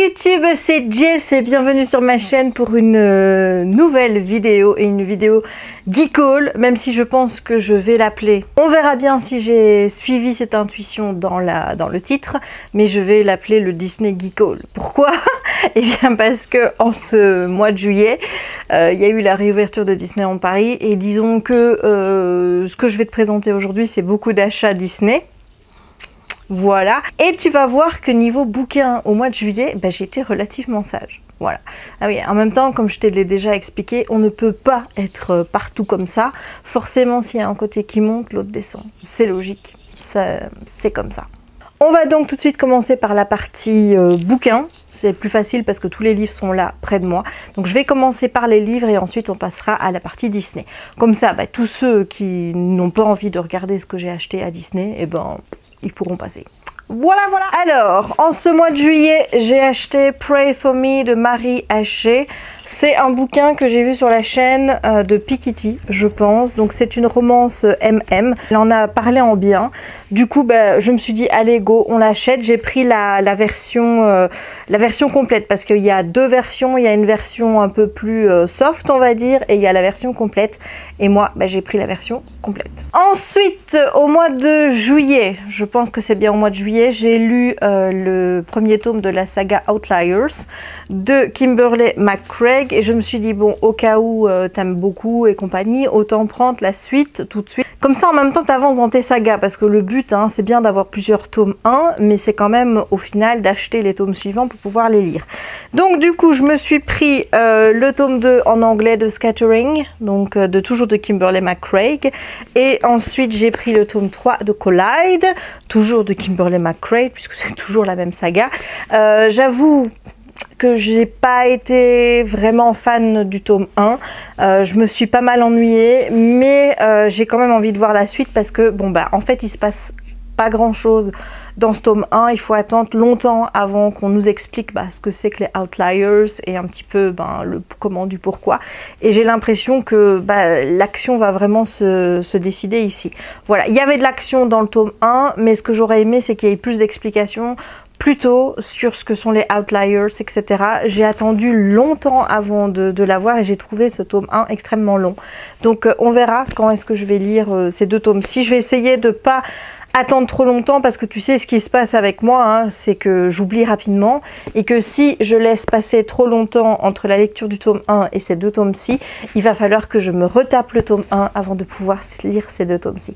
YouTube, c'est Jess et bienvenue sur ma chaîne pour une nouvelle vidéo et une vidéo Geek Haul, même si je pense que je vais l'appeler. On verra bien si j'ai suivi cette intuition dans le titre, mais je vais l'appeler le Disney Geek Haul. Pourquoi? Eh bien parce que en ce mois de juillet, il y a eu la réouverture de Disneyland Paris et disons que ce que je vais te présenter aujourd'hui, c'est beaucoup d'achats Disney. Voilà, et tu vas voir que niveau bouquin au mois de juillet, j'ai été relativement sage. Voilà. Ah oui, en même temps, comme je te l'ai déjà expliqué, on ne peut pas être partout comme ça. Forcément, s'il y a un côté qui monte, l'autre descend. C'est logique, c'est comme ça. On va donc tout de suite commencer par la partie bouquin. C'est plus facile parce que tous les livres sont là près de moi. Donc je vais commencer par les livres et ensuite on passera à la partie Disney. Comme ça, tous ceux qui n'ont pas envie de regarder ce que j'ai acheté à Disney, eh ben, ils pourront passer. Voilà, voilà. Alors, en ce mois de juillet, j'ai acheté Pray for Me de Marie Haché. C'est un bouquin que j'ai vu sur la chaîne de Piketty, je pense. Donc c'est une romance MM. Elle en a parlé en bien. Du coup, je me suis dit, allez go, on l'achète. J'ai pris la version complète parce qu'il y a deux versions. Il y a une version un peu plus soft, on va dire, et il y a la version complète. Et moi, j'ai pris la version complète. Ensuite, au mois de juillet, je pense que c'est bien au mois de juillet, j'ai lu le premier tome de la saga Outliers de Kimberly McCraig. Et je me suis dit, bon, au cas où t'aimes beaucoup et compagnie, autant prendre la suite tout de suite. Comme ça, en même temps, t'avances dans tes sagas. Parce que le but, c'est bien d'avoir plusieurs tomes 1, mais c'est quand même, au final, d'acheter les tomes suivants pour pouvoir les lire. Donc, du coup, je me suis pris le tome 2 en anglais de Scattering, donc toujours de Kimberly McCraig. Et ensuite, j'ai pris le tome 3 de Collide, toujours de Kimberly McCraig, puisque c'est toujours la même saga. J'avoue que j'ai pas été vraiment fan du tome 1, je me suis pas mal ennuyée, mais j'ai quand même envie de voir la suite parce que bon en fait il se passe pas grand chose dans ce tome 1, il faut attendre longtemps avant qu'on nous explique ce que c'est que les Outliers et un petit peu le comment du pourquoi, et j'ai l'impression que l'action va vraiment se décider ici. Voilà, il y avait de l'action dans le tome 1, mais ce que j'aurais aimé c'est qu'il y ait plus d'explications plutôt sur ce que sont les Outliers, etc. J'ai attendu longtemps avant de l'avoir et j'ai trouvé ce tome 1 extrêmement long. Donc on verra quand est-ce que je vais lire ces deux tomes. Si je vais essayer de pas attendre trop longtemps parce que tu sais ce qui se passe avec moi, c'est que j'oublie rapidement et que si je laisse passer trop longtemps entre la lecture du tome 1 et ces deux tomes-ci, il va falloir que je me retape le tome 1 avant de pouvoir lire ces deux tomes-ci.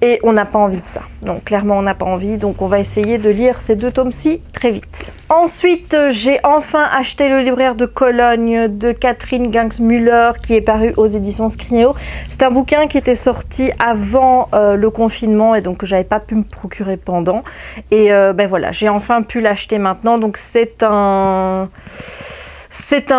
Et on n'a pas envie de ça. Donc clairement on n'a pas envie, donc on va essayer de lire ces deux tomes-ci très vite. Ensuite, j'ai enfin acheté le libraire de Cologne de Catherine Gangsmüller qui est paru aux éditions Scrinéo. C'est un bouquin qui était sorti avant le confinement et donc j'avais pas pu me procurer pendant, et voilà, j'ai enfin pu l'acheter maintenant. Donc c'est un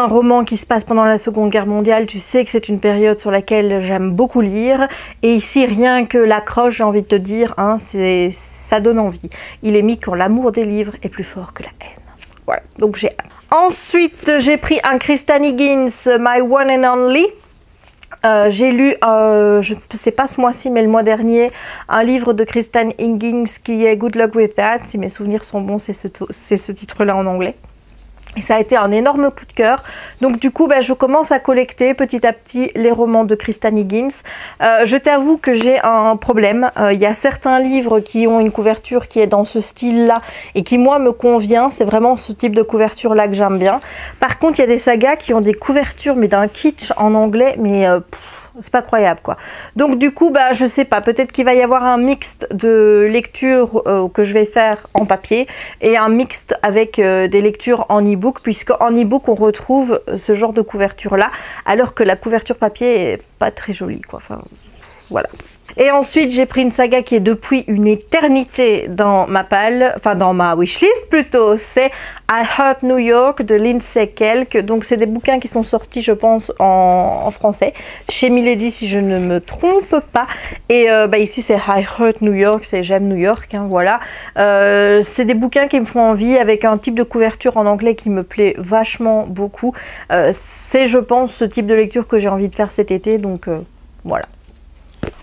roman qui se passe pendant la Seconde Guerre mondiale. Tu sais que c'est une période sur laquelle j'aime beaucoup lire, et ici rien que l'accroche, j'ai envie de te dire, ça donne envie. Il est mis quand l'amour des livres est plus fort que la haine. Voilà, donc j'ai hâte. Ensuite, j'ai pris un Kristan Higgins, My One and Only. J'ai lu, je ne sais pas ce mois-ci, mais le mois dernier, un livre de Kristan Higgins qui est Good Luck With That. Si mes souvenirs sont bons, c'est ce titre-là en anglais. Et ça a été un énorme coup de cœur. Donc du coup, je commence à collecter petit à petit les romans de Kristan Higgins. Je t'avoue que j'ai un problème. Il y a certains livres qui ont une couverture qui est dans ce style-là et qui, moi, me convient. C'est vraiment ce type de couverture-là que j'aime bien. Par contre, il y a des sagas qui ont des couvertures, mais d'un kitsch en anglais, mais c'est pas croyable quoi. Donc du coup je sais pas, peut-être qu'il va y avoir un mixte de lecture que je vais faire en papier et un mixte avec des lectures en e-book, puisque en e-book on retrouve ce genre de couverture là, alors que la couverture papier est pas très jolie quoi. Enfin voilà. Et ensuite, j'ai pris une saga qui est depuis une éternité dans ma palle, enfin dans ma wishlist plutôt, c'est I Heart New York de Lindsay Kelk. Donc c'est des bouquins qui sont sortis, je pense, en français, chez Milady si je ne me trompe pas. Et ici c'est I Heart New York, c'est J'aime New York, voilà. C'est des bouquins qui me font envie, avec un type de couverture en anglais qui me plaît vachement beaucoup. C'est, je pense, ce type de lecture que j'ai envie de faire cet été, donc voilà.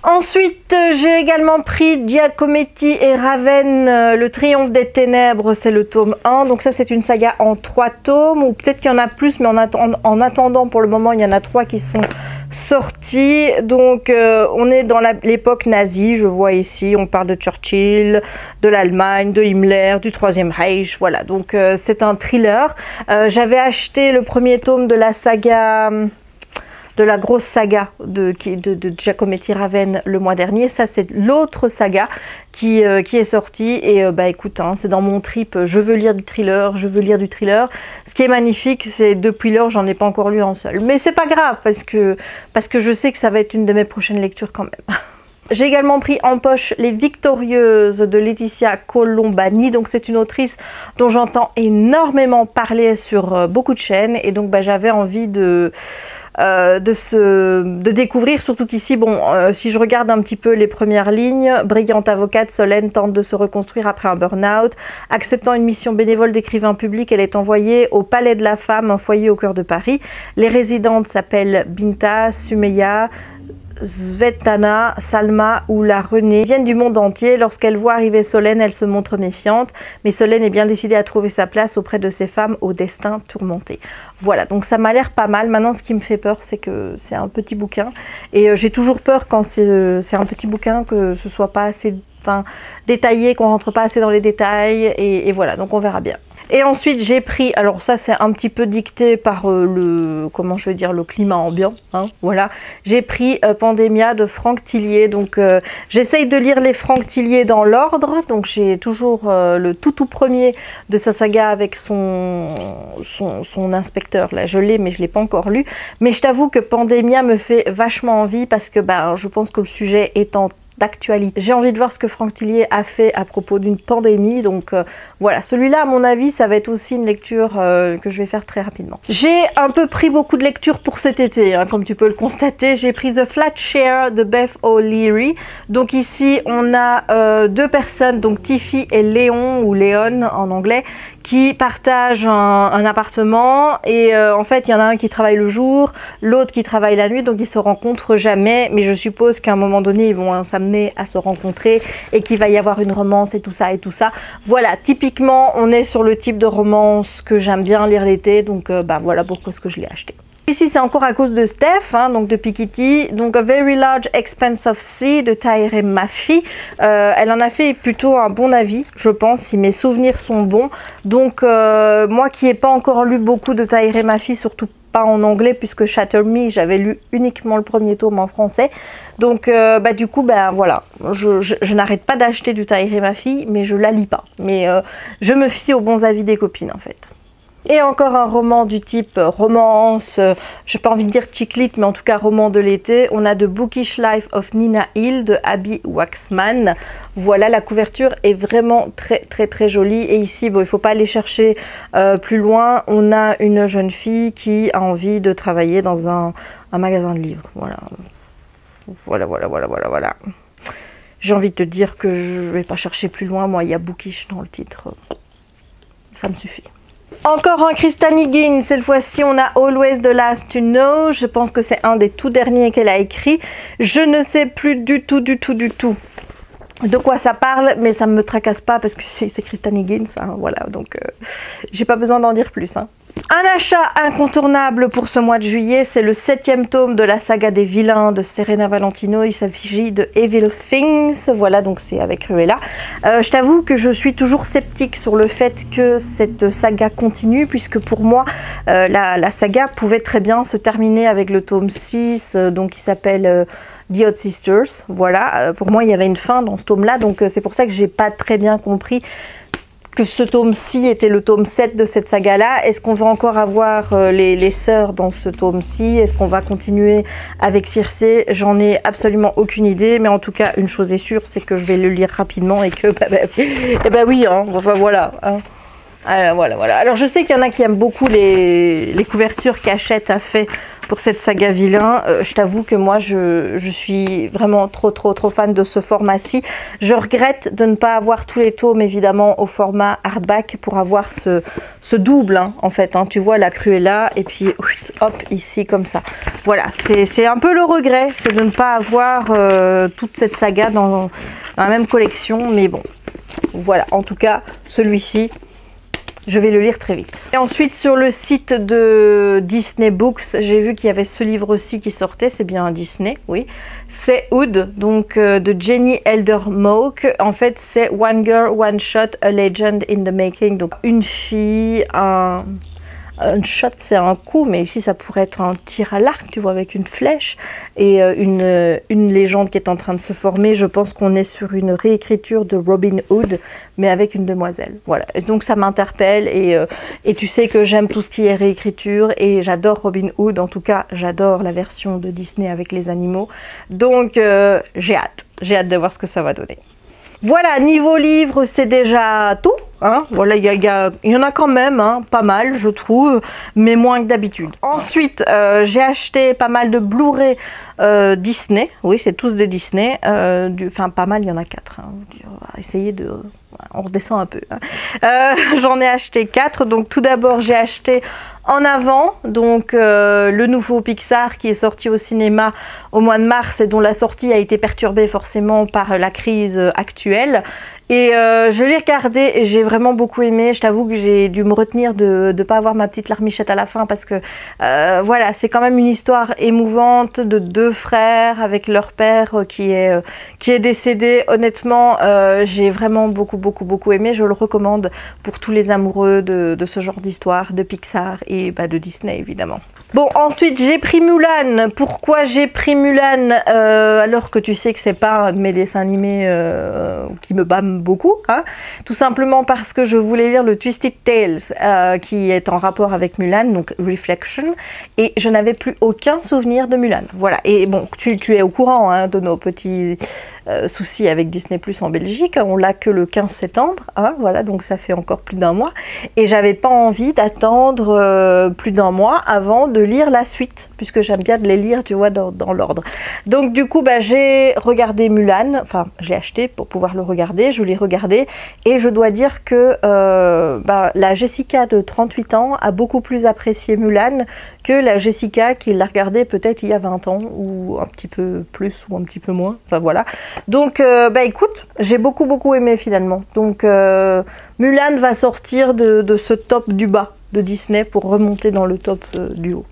Ensuite, j'ai également pris Giacometti et Raven, Le Triomphe des Ténèbres, c'est le tome 1. Donc ça, c'est une saga en 3 tomes, ou peut-être qu'il y en a plus, mais en attendant, pour le moment, il y en a 3 qui sont sortis. Donc on est dans l'époque nazie, je vois ici, on parle de Churchill, de l'Allemagne, de Himmler, du Troisième Reich, voilà. Donc c'est un thriller. J'avais acheté le premier tome de la saga... de la grosse saga de Giacometti Raven le mois dernier. Ça, c'est l'autre saga qui est sortie. Et bah écoute, hein, c'est dans mon trip, je veux lire du thriller, je veux lire du thriller. Ce qui est magnifique, c'est depuis lors, j'en ai pas encore lu un seul. Mais c'est pas grave, parce que je sais que ça va être une de mes prochaines lectures quand même. J'ai également pris en poche Les Victorieuses de Laetitia Colombani. Donc c'est une autrice dont j'entends énormément parler sur beaucoup de chaînes. Et donc bah, j'avais envie de découvrir, surtout qu'ici, bon, si je regarde un petit peu les premières lignes, brillante avocate, Solène tente de se reconstruire après un burn-out. Acceptant une mission bénévole d'écrivain public, elle est envoyée au Palais de la Femme, un foyer au cœur de Paris. Les résidentes s'appellent Binta, Sumeya, Svetlana, Salma ou la Renée viennent du monde entier. Lorsqu'elle voit arriver Solène, elle se montre méfiante, mais Solène est bien décidée à trouver sa place auprès de ces femmes au destin tourmenté. Voilà, donc ça m'a l'air pas mal. Maintenant, ce qui me fait peur, c'est que c'est un petit bouquin, et j'ai toujours peur quand c'est un petit bouquin que ce soit pas assez détaillé, qu'on rentre pas assez dans les détails, et voilà, donc on verra bien. Et ensuite j'ai pris, alors ça c'est un petit peu dicté par comment je veux dire, le climat ambiant, hein, voilà. J'ai pris Pandémia de Franck Tillier. Donc j'essaye de lire les Franck Tillier dans l'ordre. Donc j'ai toujours le tout premier de sa saga avec son inspecteur, là je l'ai mais je l'ai pas encore lu. Mais je t'avoue que Pandémia me fait vachement envie, parce que je pense que le sujet est en d'actualité. J'ai envie de voir ce que Franck Tillier a fait à propos d'une pandémie. Donc voilà, celui-là à mon avis ça va être aussi une lecture que je vais faire très rapidement. J'ai un peu pris beaucoup de lectures pour cet été, hein, comme tu peux le constater. J'ai pris The Flat Share de Beth O'Leary. Donc ici on a 2 personnes, donc Tiffy et Léon, ou Léon en anglais, qui partagent un appartement, et en fait il y en a un qui travaille le jour, l'autre qui travaille la nuit, donc ils se rencontrent jamais, mais je suppose qu'à un moment donné ils vont s'amener à se rencontrer et qu'il va y avoir une romance et tout ça et tout ça. Voilà, typiquement on est sur le type de romance que j'aime bien lire l'été, donc voilà pourquoi ce que je l'ai acheté. Ici c'est encore à cause de Steph, hein, donc de Piketty. Donc A Very Large Expanse of Sea de Tahereh Mafi. Elle en a fait plutôt un bon avis, je pense, si mes souvenirs sont bons. Donc moi qui n'ai pas encore lu beaucoup de Tahereh Mafi, surtout pas en anglais, puisque Shatter Me j'avais lu uniquement le premier tome en français. Donc du coup voilà, je n'arrête pas d'acheter du Tahereh Mafi, mais je la lis pas. Mais je me fie aux bons avis des copines en fait. Et encore un roman du type romance, j'ai pas envie de dire chick lit, mais en tout cas roman de l'été. On a The Bookish Life of Nina Hill de Abby Waxman. Voilà, la couverture est vraiment très jolie. Et ici, bon, il faut pas aller chercher plus loin. On a une jeune fille qui a envie de travailler dans un magasin de livres. Voilà. J'ai envie de te dire que je vais pas chercher plus loin. Moi, il y a Bookish dans le titre. Ça me suffit. Encore un Kristan Higgins, cette fois-ci on a Always the Last to Know. Je pense que c'est un des tout derniers qu'elle a écrit. Je ne sais plus du tout de quoi ça parle, mais ça ne me tracasse pas parce que c'est Kristan Higgins, hein, voilà, donc j'ai pas besoin d'en dire plus, hein. Un achat incontournable pour ce mois de juillet, c'est le 7e tome de la saga des vilains de Serena Valentino. Il s'agit de Evil Things. Voilà, donc c'est avec Cruella. Je t'avoue que je suis toujours sceptique sur le fait que cette saga continue, puisque pour moi, la saga pouvait très bien se terminer avec le tome 6, donc qui s'appelle The Odd Sisters. Voilà, pour moi, il y avait une fin dans ce tome-là, donc c'est pour ça que j'ai pas très bien compris que ce tome-ci était le tome 7 de cette saga-là. Est-ce qu'on va encore avoir les sœurs dans ce tome-ci? Est-ce qu'on va continuer avec Circé? J'en ai absolument aucune idée, mais en tout cas, une chose est sûre, c'est que je vais le lire rapidement et que, oui, hein, enfin voilà. Hein. Voilà. Alors, je sais qu'il y en a qui aiment beaucoup les couvertures qu'Hachette a fait pour cette saga vilain. Je t'avoue que moi je suis vraiment trop fan de ce format-ci. Je regrette de ne pas avoir tous les tomes évidemment au format hardback pour avoir ce se doublent hein, en fait. Hein. Tu vois la Cruella et puis hop ici comme ça. Voilà, c'est un peu le regret, c'est de ne pas avoir toute cette saga dans la même collection. Mais bon, voilà, en tout cas celui-ci, je vais le lire très vite. Et ensuite sur le site de Disney Books, j'ai vu qu'il y avait ce livre-ci qui sortait, c'est bien un Disney, oui. C'est Hood, donc de Jenny Elder Moke. En fait c'est One Girl, One Shot, A Legend in the Making. Donc une fille, un shot c'est un coup, mais ici ça pourrait être un tir à l'arc, tu vois, avec une flèche et une légende qui est en train de se former. Je pense qu'on est sur une réécriture de Robin Hood, mais avec une demoiselle. Voilà, et donc ça m'interpelle et tu sais que j'aime tout ce qui est réécriture et j'adore Robin Hood, en tout cas j'adore la version de Disney avec les animaux. Donc j'ai hâte de voir ce que ça va donner. Voilà, niveau livre, c'est déjà tout. Hein. Voilà, il y en a quand même hein, pas mal, je trouve, mais moins que d'habitude. Ensuite, j'ai acheté pas mal de Blu-ray Disney. Oui, c'est tous des Disney. Enfin, pas mal, il y en a 4. Hein. On va essayer de... On redescend un peu. Hein. J'en ai acheté 4. Donc, tout d'abord, j'ai acheté En Avant, donc le nouveau Pixar qui est sorti au cinéma au mois de mars et dont la sortie a été perturbée forcément par la crise actuelle. Et je l'ai regardé et j'ai vraiment beaucoup aimé. Je t'avoue que j'ai dû me retenir de ne pas avoir ma petite larmichette à la fin parce que voilà, c'est quand même une histoire émouvante de 2 frères avec leur père qui est décédé. Honnêtement, j'ai vraiment beaucoup aimé. Je le recommande pour tous les amoureux de ce genre d'histoire, de Pixar et bah, de Disney évidemment. Bon, ensuite j'ai pris Mulan. Pourquoi j'ai pris Mulan alors que tu sais que c'est pas un de mes dessins animés qui me bâme beaucoup, hein. Tout simplement parce que je voulais lire le Twisted Tales qui est en rapport avec Mulan, donc Reflection, et je n'avais plus aucun souvenir de Mulan. Voilà, et bon, tu es au courant hein, de nos petits soucis avec Disney Plus en Belgique, on l'a que le 15 septembre, hein, voilà, donc ça fait encore plus d'1 mois, et j'avais pas envie d'attendre plus d'1 mois avant de lire la suite, puisque j'aime bien de les lire, tu vois, dans l'ordre. Donc du coup, bah, j'ai regardé Mulan, enfin, j'ai acheté pour pouvoir le regarder, je l'ai regardé, et je dois dire que bah, la Jessica de 38 ans a beaucoup plus apprécié Mulan que la Jessica qui l'a regardé peut-être il y a 20 ans, ou un petit peu plus, ou un petit peu moins, enfin voilà. Donc, bah écoute, j'ai beaucoup aimé finalement. Donc, Mulan va sortir de ce top du bas de Disney pour remonter dans le top du haut.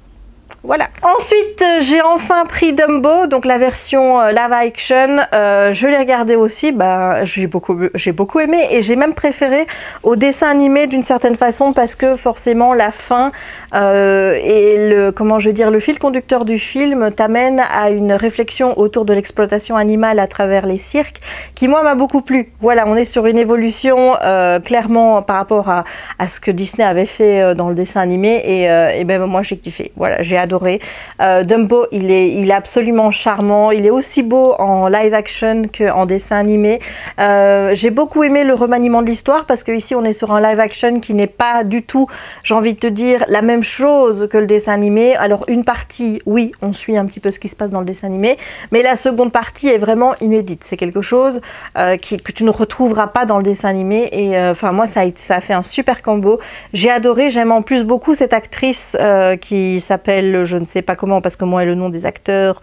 Voilà. Ensuite, j'ai enfin pris Dumbo, donc la version live action. Je l'ai regardé aussi, bah, j'ai beaucoup aimé et j'ai même préféré au dessin animé d'une certaine façon parce que forcément la fin et le fil conducteur du film t'amène à une réflexion autour de l'exploitation animale à travers les cirques qui moi m'a beaucoup plu. Voilà, on est sur une évolution clairement par rapport à ce que Disney avait fait dans le dessin animé et ben moi j'ai kiffé. Voilà, j'ai adoré. Dumbo, il est absolument charmant, il est aussi beau en live action qu'en dessin animé. J'ai beaucoup aimé le remaniement de l'histoire parce que ici on est sur un live action qui n'est pas du tout, j'ai envie de te dire, la même chose que le dessin animé. Alors une partie, oui, on suit un petit peu ce qui se passe dans le dessin animé, mais la seconde partie est vraiment inédite. C'est quelque chose que tu ne retrouveras pas dans le dessin animé et enfin moi ça a fait un super combo. J'ai adoré, j'aime en plus beaucoup cette actrice qui s'appelle je ne sais pas comment parce que moi et le nom des acteurs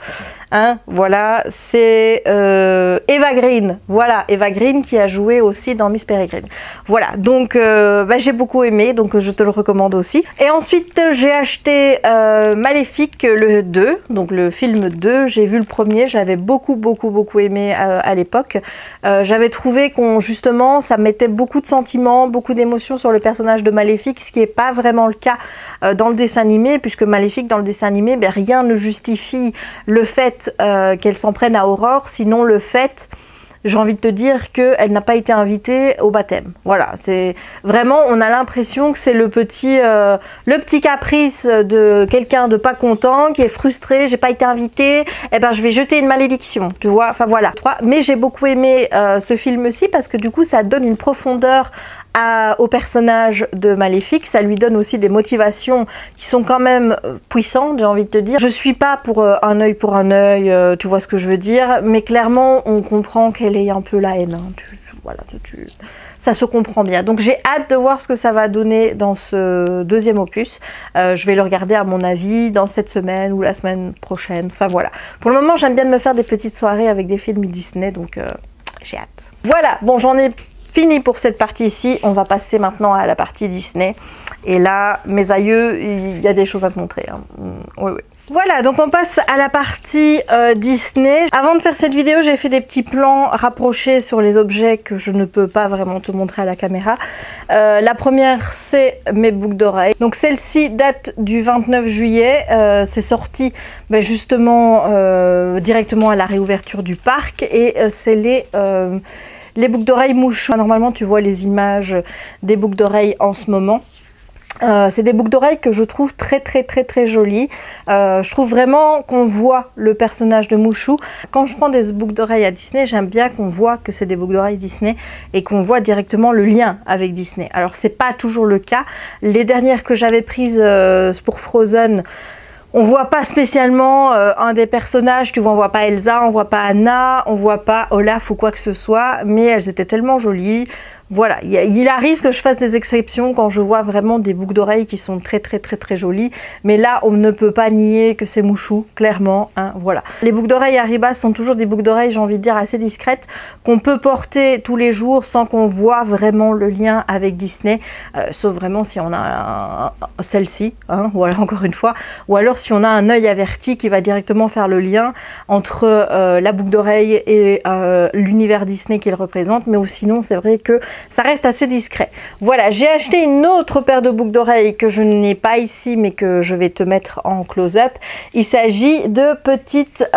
hein, voilà, c'est Eva Green, voilà, Eva Green qui a joué aussi dans Miss Peregrine. Voilà, donc bah, j'ai beaucoup aimé, donc je te le recommande aussi. Et ensuite j'ai acheté Maléfique le 2, donc le film 2, j'ai vu le premier, j'avais beaucoup aimé à l'époque. J'avais trouvé qu'on justement, ça mettait beaucoup de sentiments, beaucoup d'émotions sur le personnage de Maléfique, ce qui n'est pas vraiment le cas dans le dessin animé, puisque Maléfique dans le dessin animé, ben, rien ne justifie le fait qu'elle s'en prenne à Aurore, sinon le fait, j'ai envie de te dire, qu'elle n'a pas été invitée au baptême. Voilà, c'est vraiment, on a l'impression que c'est le petit caprice de quelqu'un de pas content, qui est frustré, j'ai pas été invitée, et ben je vais jeter une malédiction, tu vois, enfin voilà. Mais j'ai beaucoup aimé ce film-ci parce que du coup ça donne une profondeur au personnage de Maléfique, ça lui donne aussi des motivations qui sont quand même puissantes, j'ai envie de te dire. Je suis pas pour un œil, tu vois ce que je veux dire, mais clairement on comprend qu'elle ait un peu la haine, hein. voilà, ça se comprend bien. Donc j'ai hâte de voir ce que ça va donner dans ce deuxième opus. Je vais le regarder à mon avis dans cette semaine ou la semaine prochaine. Enfin voilà. Pour le moment, j'aime bien me faire des petites soirées avec des films Disney, donc j'ai hâte. Voilà, bon, j'en ai fini pour cette partie-ci. On va passer maintenant à la partie Disney. Et là, mes aïeux, il y a des choses à te montrer. Hein. Oui, oui. Voilà, donc on passe à la partie Disney. Avant de faire cette vidéo, j'ai fait des petits plans rapprochés sur les objets que je ne peux pas vraiment te montrer à la caméra. La première, c'est mes boucles d'oreilles. Donc celle-ci date du 29 juillet. C'est sorti justement directement à la réouverture du parc. Et c'est les boucles d'oreilles Mouchou. Normalement, tu vois les images des boucles d'oreilles en ce moment. C'est des boucles d'oreilles que je trouve très jolies. Je trouve vraiment qu'on voit le personnage de Mouchou. Quand je prends des boucles d'oreilles à Disney, j'aime bien qu'on voit que c'est des boucles d'oreilles Disney et qu'on voit directement le lien avec Disney. Alors c'est pas toujours le cas. Les dernières que j'avais prises pour Frozen, on voit pas spécialement un des personnages, tu vois, on voit pas Elsa, on voit pas Anna, on voit pas Olaf ou quoi que ce soit, mais elles étaient tellement jolies. Voilà, il arrive que je fasse des exceptions quand je vois vraiment des boucles d'oreilles qui sont très jolies. Mais là, on ne peut pas nier que c'est Mouchou, clairement. Hein, voilà. Les boucles d'oreilles Arriba sont toujours des boucles d'oreilles, j'ai envie de dire, assez discrètes, qu'on peut porter tous les jours sans qu'on voit vraiment le lien avec Disney. Sauf vraiment si on a celle-ci, hein, voilà, encore une fois. Ou alors si on a un œil averti qui va directement faire le lien entre la boucle d'oreille et l'univers Disney qu'il représente. Mais sinon, c'est vrai que ça reste assez discret. Voilà, j'ai acheté une autre paire de boucles d'oreilles que je n'ai pas ici, mais que je vais te mettre en close-up. Il s'agit de petites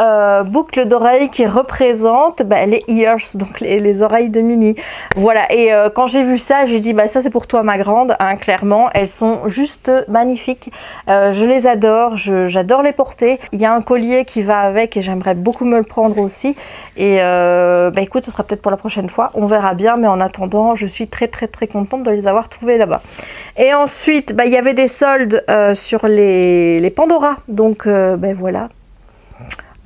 boucles d'oreilles qui représentent les ears, donc les oreilles de Minnie. Voilà, et quand j'ai vu ça, j'ai dit, ça c'est pour toi ma grande, hein, clairement. Elles sont juste magnifiques. Je les adore, j'adore les porter. Il y a un collier qui va avec et j'aimerais beaucoup me le prendre aussi. Et écoute, ce sera peut-être pour la prochaine fois. On verra bien, mais en attendant, je suis très contente de les avoir trouvés là-bas. Et ensuite, il y avait des soldes sur les Pandora. Donc, voilà.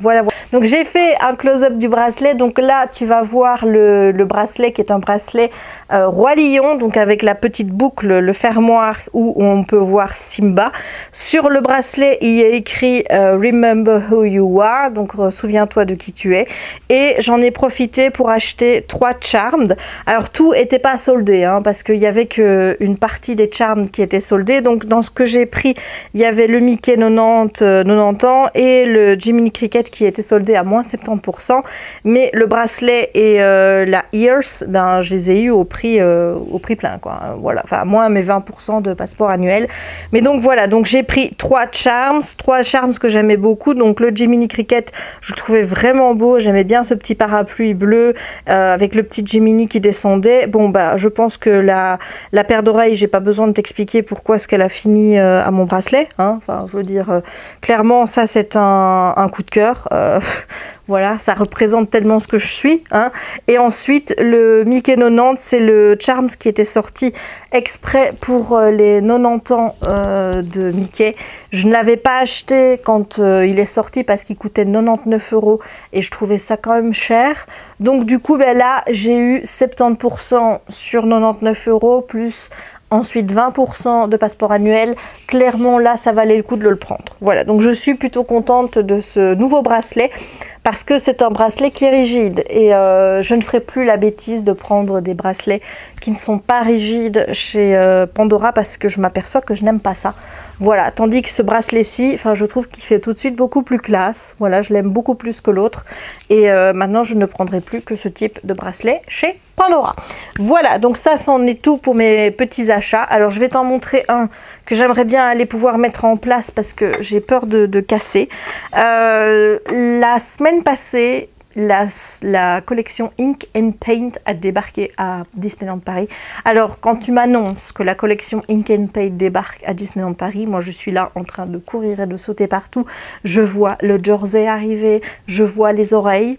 Voilà. Donc j'ai fait un close-up du bracelet. Donc là, tu vas voir le bracelet qui est un bracelet Roi Lion, donc avec la petite boucle, le fermoir où on peut voir Simba. Sur le bracelet, il y a écrit Remember who you are, donc souviens-toi de qui tu es. Et j'en ai profité pour acheter 3 Charmed. Alors tout n'était pas soldé, hein, parce qu'il y avait qu'une partie des Charmed qui était soldée. Donc dans ce que j'ai pris, il y avait le Mickey 90 ans et le Jiminy Cricket qui était soldé à moins 70%, mais le bracelet et la ears, je les ai eu au prix plein, quoi. Voilà, enfin moins mes 20% de passeport annuel. Mais donc voilà, donc j'ai pris 3 charms que j'aimais beaucoup. Donc le Jiminy Cricket, je le trouvais vraiment beau, j'aimais bien ce petit parapluie bleu avec le petit Jiminy qui descendait. Bon je pense que la paire d'oreilles, j'ai pas besoin de t'expliquer pourquoi est-ce qu'elle a fini à mon bracelet, hein. Enfin je veux dire, clairement ça c'est un coup de cœur. Voilà, ça représente tellement ce que je suis, hein. Et ensuite, le Mickey 90, c'est le Charms qui était sorti exprès pour les 90 ans de Mickey. Je ne l'avais pas acheté quand il est sorti parce qu'il coûtait 99 € et je trouvais ça quand même cher. Donc du coup, là, j'ai eu 70% sur 99 € plus ensuite 20% de passeport annuel. Clairement là ça valait le coup de le prendre. Voilà, donc je suis plutôt contente de ce nouveau bracelet parce que c'est un bracelet qui est rigide et je ne ferai plus la bêtise de prendre des bracelets qui ne sont pas rigides chez Pandora parce que je m'aperçois que je n'aime pas ça. Voilà, tandis que ce bracelet-ci, je trouve qu'il fait tout de suite beaucoup plus classe. Voilà, je l'aime beaucoup plus que l'autre et maintenant je ne prendrai plus que ce type de bracelet chez Pandora. Voilà, donc ça c'en est tout pour mes petits achats. Alors je vais t'en montrer un que j'aimerais bien aller pouvoir mettre en place parce que j'ai peur de casser. La semaine passée, la collection Ink and Paint a débarqué à Disneyland Paris. Alors quand tu m'annonces que la collection Ink and Paint débarque à Disneyland Paris, moi je suis là en train de courir et de sauter partout. Je vois le jersey arriver, je vois les oreilles.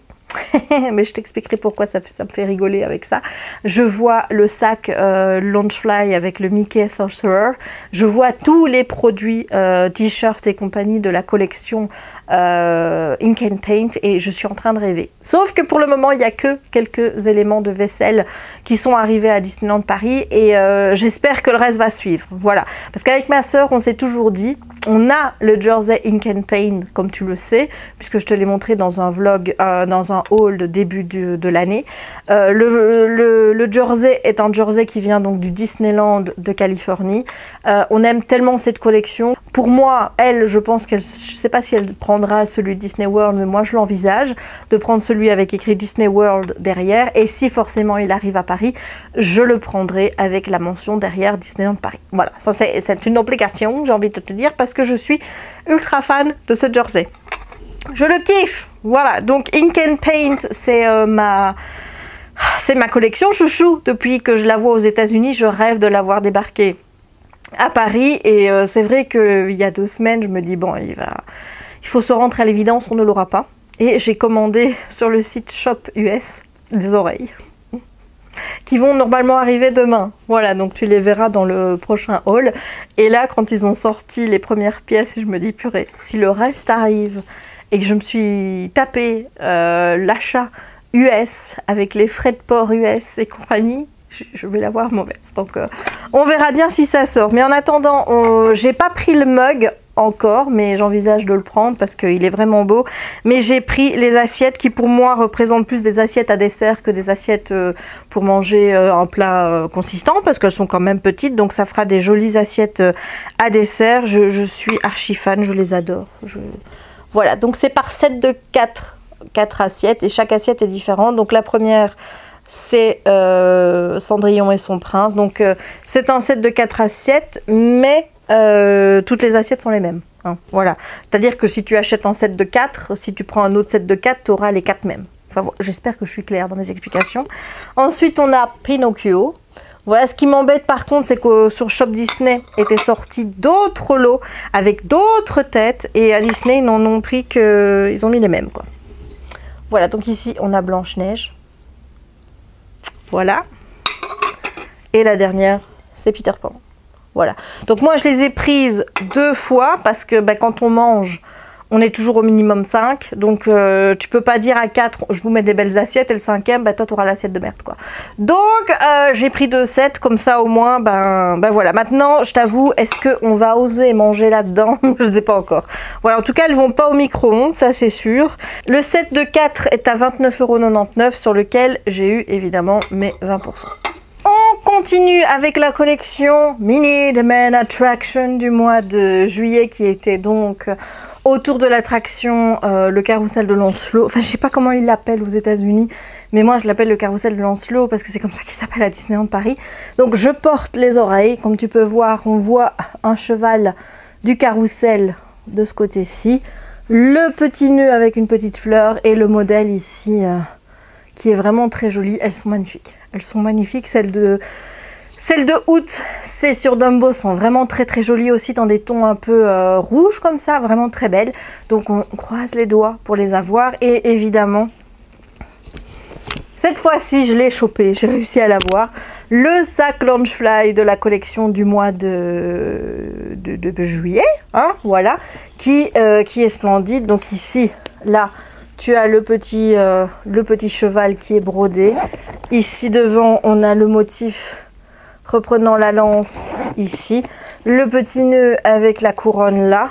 Mais je t'expliquerai pourquoi ça me fait rigoler avec ça. Je vois le sac Launchfly avec le Mickey Sorcerer. Je vois tous les produits t-shirts et compagnie de la collection Ink and Paint et je suis en train de rêver. Sauf que pour le moment, il n'y a que quelques éléments de vaisselle qui sont arrivés à Disneyland Paris et j'espère que le reste va suivre. Voilà. Parce qu'avec ma sœur, on s'est toujours dit, on a le jersey Ink and Paint, comme tu le sais, puisque je te l'ai montré dans un vlog, dans un haul de début de l'année. Le jersey est un jersey qui vient donc du Disneyland de Californie. On aime tellement cette collection. Pour moi, elle, je pense qu'elle, je sais pas si elle prendra celui de Disney World, mais moi je l'envisage de prendre celui avec écrit Disney World derrière. Et si forcément il arrive à Paris, je le prendrai avec la mention derrière Disneyland Paris. Voilà, ça c'est une obligation, j'ai envie de te dire, parce que je suis ultra fan de ce jersey. Je le kiffe. Voilà, donc Ink and Paint, c'est ma collection chouchou. Depuis que je la vois aux États-Unis, je rêve de la voir débarquer à Paris. Et c'est vrai qu'il y a 2 semaines, je me dis, bon, il faut se rendre à l'évidence, on ne l'aura pas. Et j'ai commandé sur le site Shop US des oreilles qui vont normalement arriver demain. Voilà, donc tu les verras dans le prochain haul. Et là, quand ils ont sorti les premières pièces, je me dis, purée, si le reste arrive et que je me suis tapé l'achat US avec les frais de port US et compagnie, je vais l'avoir mauvaise. Donc on verra bien si ça sort. Mais en attendant, j'ai pas pris le mug encore, mais j'envisage de le prendre parce qu'il est vraiment beau. Mais j'ai pris les assiettes qui pour moi représentent plus des assiettes à dessert que des assiettes pour manger un plat consistant, parce qu'elles sont quand même petites, donc ça fera des jolies assiettes à dessert. Je suis archi fan, je les adore. Voilà, donc c'est par set de 4 assiettes et chaque assiette est différente. Donc la première, c'est Cendrillon et son prince. Donc c'est un set de 4 assiettes, mais toutes les assiettes sont les mêmes. Hein, voilà. C'est-à-dire que si tu achètes un set de 4, si tu prends un autre set de 4, tu auras les 4 mêmes. Enfin, bon, j'espère que je suis claire dans mes explications. Ensuite, on a Pinocchio. Voilà, ce qui m'embête par contre, c'est que sur Shop Disney étaient sortis d'autres lots avec d'autres têtes. Et à Disney, ils n'en ont pris que... Ils ont mis les mêmes, quoi. Voilà, donc ici, on a Blanche-Neige. Voilà. Et la dernière, c'est Peter Pan. Voilà. Donc moi, je les ai prises 2 fois parce que quand on mange, on est toujours au minimum 5. Donc tu peux pas dire à 4, je vous mets des belles assiettes et le 5e, toi, tu auras l'assiette de merde, quoi. Donc j'ai pris 2 sets, comme ça au moins, voilà. Maintenant, je t'avoue, est-ce qu'on va oser manger là-dedans? Je ne sais pas encore. Voilà, en tout cas, elles vont pas au micro-ondes, ça c'est sûr. Le set de 4 est à 29,99 € sur lequel j'ai eu évidemment mes 20%. On continue avec la collection Mini The Main Attraction du mois de juillet qui était donc autour de l'attraction le carrousel de Lancelot. Enfin, je sais pas comment ils l'appellent aux États-Unis, mais moi je l'appelle le carrousel de Lancelot parce que c'est comme ça qu'il s'appelle à Disneyland Paris. Donc je porte les oreilles, comme tu peux voir, on voit un cheval du carrousel de ce côté-ci, le petit nœud avec une petite fleur et le modèle ici qui est vraiment très joli. Elles sont magnifiques. Elles sont magnifiques. Celles de août, c'est sur Dumbo, sont vraiment très très jolies aussi dans des tons un peu rouges comme ça, vraiment très belles. Donc on croise les doigts pour les avoir. Et évidemment, cette fois-ci, je l'ai chopé, j'ai réussi à l'avoir. Le sac Loungefly de la collection du mois de juillet, hein, voilà, qui est splendide. Donc ici, là, tu as le petit cheval qui est brodé. Ici devant, on a le motif reprenant la lance ici. Le petit nœud avec la couronne là.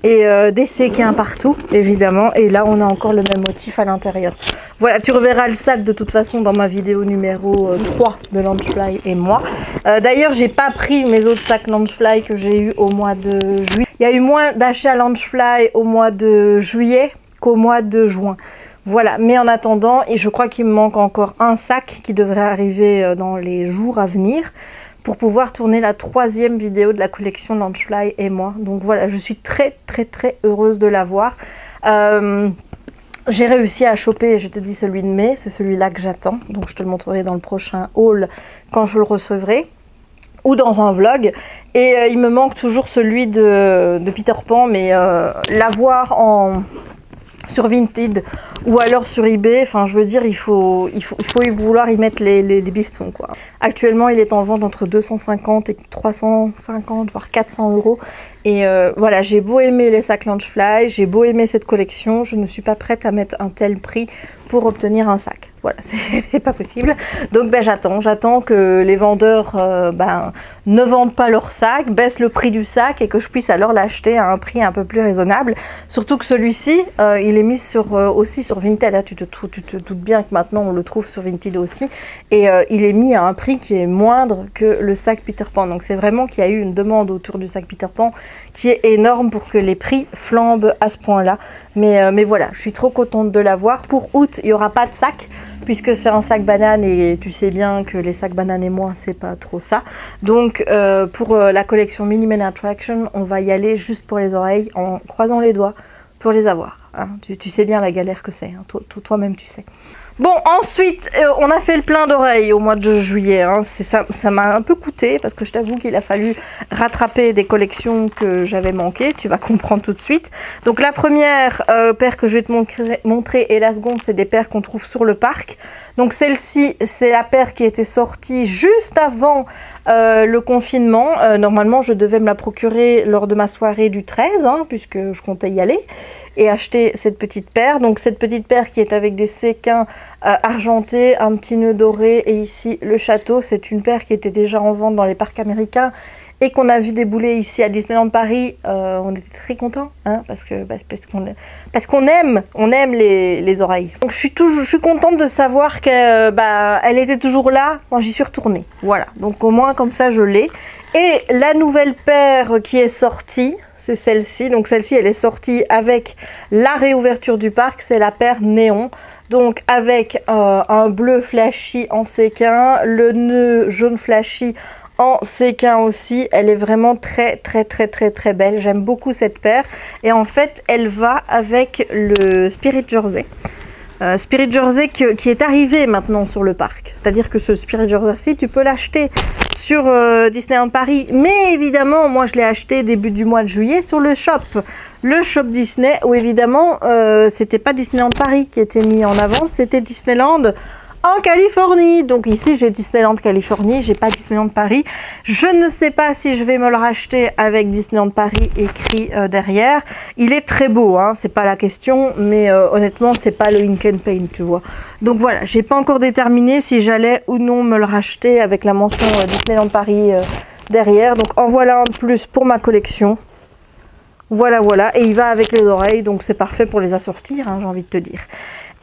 Et des séquins partout, évidemment. Et là, on a encore le même motif à l'intérieur. Voilà, tu reverras le sac de toute façon dans ma vidéo numéro 3 de Loungefly et moi. D'ailleurs, j'ai pas pris mes autres sacs Loungefly que j'ai eu au mois de juillet. Il y a eu moins d'achats Loungefly au mois de juillet qu'au mois de juin. Voilà, mais en attendant, et je crois qu'il me manque encore un sac qui devrait arriver dans les jours à venir pour pouvoir tourner la 3e vidéo de la collection Loungefly et moi. Donc voilà, je suis très très très heureuse de l'avoir. J'ai réussi à choper, je te dis celui de mai, c'est celui-là que j'attends. Donc je te le montrerai dans le prochain haul quand je le recevrai. Ou dans un vlog. Et il me manque toujours celui de Peter Pan, mais l'avoir sur Vinted ou alors sur eBay. Enfin, je veux dire, il faut y vouloir y mettre les bifetons, quoi. Actuellement, il est en vente entre 250 et 350, voire 400 euros. Et voilà, j'ai beau aimer les sacs Loungefly, j'ai beau aimer cette collection, je ne suis pas prête à mettre un tel prix pour obtenir un sac. Voilà, c'est pas possible. Donc ben, j'attends que les vendeurs ne vendent pas leur sac, baissent le prix du sac et que je puisse alors l'acheter à un prix un peu plus raisonnable. Surtout que celui-ci, il est mis aussi sur Vinted. Hein. Tu te doutes bien que maintenant on le trouve sur Vinted aussi. Et il est mis à un prix qui est moindre que le sac Peter Pan. Donc c'est vraiment qu'il y a eu une demande autour du sac Peter Pan qui est énorme pour que les prix flambent à ce point-là. Mais voilà, je suis trop contente de l'avoir. Pour août, il n'y aura pas de sac, puisque c'est un sac banane et tu sais bien que les sacs bananes et moi, c'est pas trop ça. Donc pour la collection Mini Men Attraction, on va y aller juste pour les oreilles, en croisant les doigts pour les avoir. Hein. Tu sais bien la galère que c'est, hein. Toi-même tu sais. Bon, ensuite, on a fait le plein d'oreilles au mois de juillet. Hein. Ça m'a un peu coûté parce que je t'avoue qu'il a fallu rattraper des collections que j'avais manquées. Tu vas comprendre tout de suite. Donc la première paire que je vais te montrer et la seconde, c'est des paires qu'on trouve sur le parc. Donc celle-ci, c'est la paire qui était sortie juste avant le confinement. Normalement, je devais me la procurer lors de ma soirée du 13, hein, puisque je comptais y aller et acheter cette petite paire. Donc cette petite paire qui est avec des séquins argentés, un petit nœud doré et ici le château. C'est une paire qui était déjà en vente dans les parcs américains et qu'on a vu débouler ici à Disneyland Paris. On était très contents, hein, parce qu'on aime les oreilles. Donc je suis contente de savoir qu'elle elle était toujours là quand j'y suis retournée. Voilà, donc au moins comme ça je l'ai. Et la nouvelle paire qui est sortie, c'est celle-ci. Donc celle-ci, elle est sortie avec la réouverture du parc. C'est la paire néon. Donc avec un bleu flashy en séquin, le nœud jaune flashy en séquin aussi. Elle est vraiment très belle. J'aime beaucoup cette paire. Et en fait, elle va avec le Spirit Jersey. Spirit Jersey qui est arrivé maintenant sur le parc. C'est-à-dire que ce Spirit Jersey, tu peux l'acheter sur Disneyland Paris. Mais évidemment, moi je l'ai acheté début du mois de juillet sur le shop. Le shop Disney, où évidemment, c'était pas Disneyland Paris qui était mis en avant, c'était Disneyland en Californie. Donc ici j'ai Disneyland Californie, j'ai pas Disneyland Paris. Je ne sais pas si je vais me le racheter avec Disneyland Paris écrit derrière. Il est très beau, hein, c'est pas la question, mais honnêtement c'est pas le Ink and Paint, tu vois. Donc voilà, j'ai pas encore déterminé si j'allais ou non me le racheter avec la mention Disneyland Paris derrière. Donc en voilà un de plus pour ma collection. Voilà, et il va avec les oreilles, donc c'est parfait pour les assortir, hein, j'ai envie de te dire.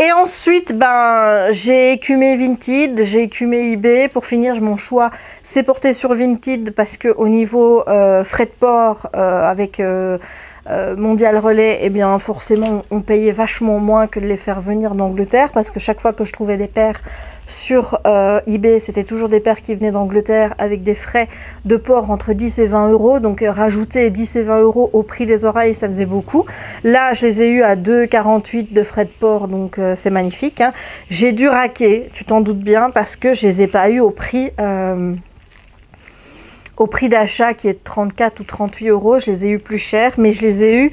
Et ensuite, j'ai écumé Vinted, j'ai écumé eBay. Pour finir, mon choix s'est porté sur Vinted parce que au niveau frais de port avec Mondial Relais, eh bien forcément on payait vachement moins que de les faire venir d'Angleterre, parce que chaque fois que je trouvais des paires sur eBay, c'était toujours des paires qui venaient d'Angleterre avec des frais de port entre 10 et 20 euros. Donc rajouter 10 et 20 euros au prix des oreilles, ça faisait beaucoup. Là, je les ai eu à 2,48 de frais de port, donc c'est magnifique, hein. J'ai dû raquer, tu t'en doutes bien, parce que je les ai pas eu au prix d'achat qui est de 34 ou 38 euros. Je les ai eu plus chers, mais je les ai eu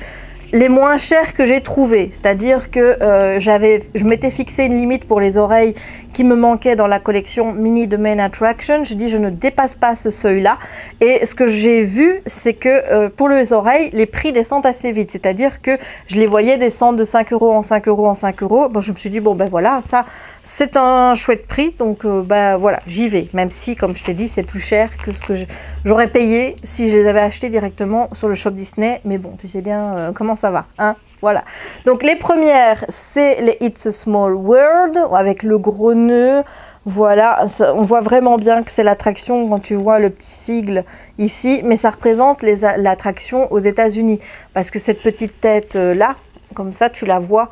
les moins chers que j'ai trouvé. C'est-à-dire que je m'étais fixé une limite pour les oreilles qui me manquaient dans la collection Mini de Men Attraction. Je dis je ne dépasse pas ce seuil-là. Et ce que j'ai vu, c'est que pour les oreilles, les prix descendent assez vite. C'est-à-dire que je les voyais descendre de 5 euros en 5 euros en 5 euros. Bon, je me suis dit, bon ben voilà, ça c'est un chouette prix. Donc voilà, j'y vais. Même si, comme je t'ai dit, c'est plus cher que ce que j'aurais payé si je les avais achetés directement sur le shop Disney. Mais bon, tu sais bien comment ça va, hein. Voilà, donc les premières, c'est les It's a Small World avec le gros nœud. Voilà, ça, on voit vraiment bien que c'est l'attraction quand tu vois le petit sigle ici, mais ça représente l'attraction aux États-Unis, parce que cette petite tête là, comme ça, tu la vois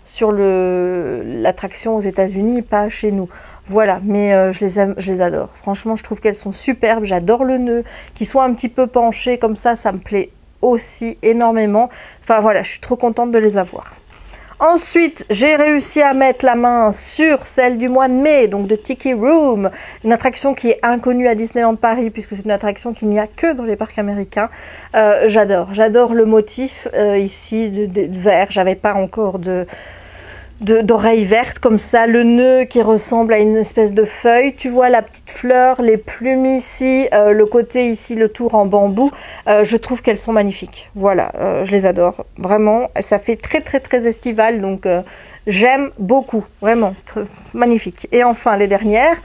sur l'attraction aux États-Unis, pas chez nous. Voilà, mais je les aime, je les adore. Franchement, je trouve qu'elles sont superbes. J'adore le nœud, qui soit un petit peu penché comme ça me plaît aussi énormément. Enfin voilà, je suis trop contente de les avoir. Ensuite, j'ai réussi à mettre la main sur celle du mois de mai, donc de Tiki Room, une attraction qui est inconnue à Disneyland Paris, puisque c'est une attraction qu'il n'y a que dans les parcs américains. J'adore le motif ici de vert. J'avais pas encore d'oreilles vertes comme ça, le nœud qui ressemble à une espèce de feuille, tu vois la petite fleur, les plumes ici, le côté ici, le tour en bambou, je trouve qu'elles sont magnifiques. Voilà, je les adore, vraiment, ça fait très estival, donc j'aime beaucoup, vraiment, magnifique. Et enfin les dernières,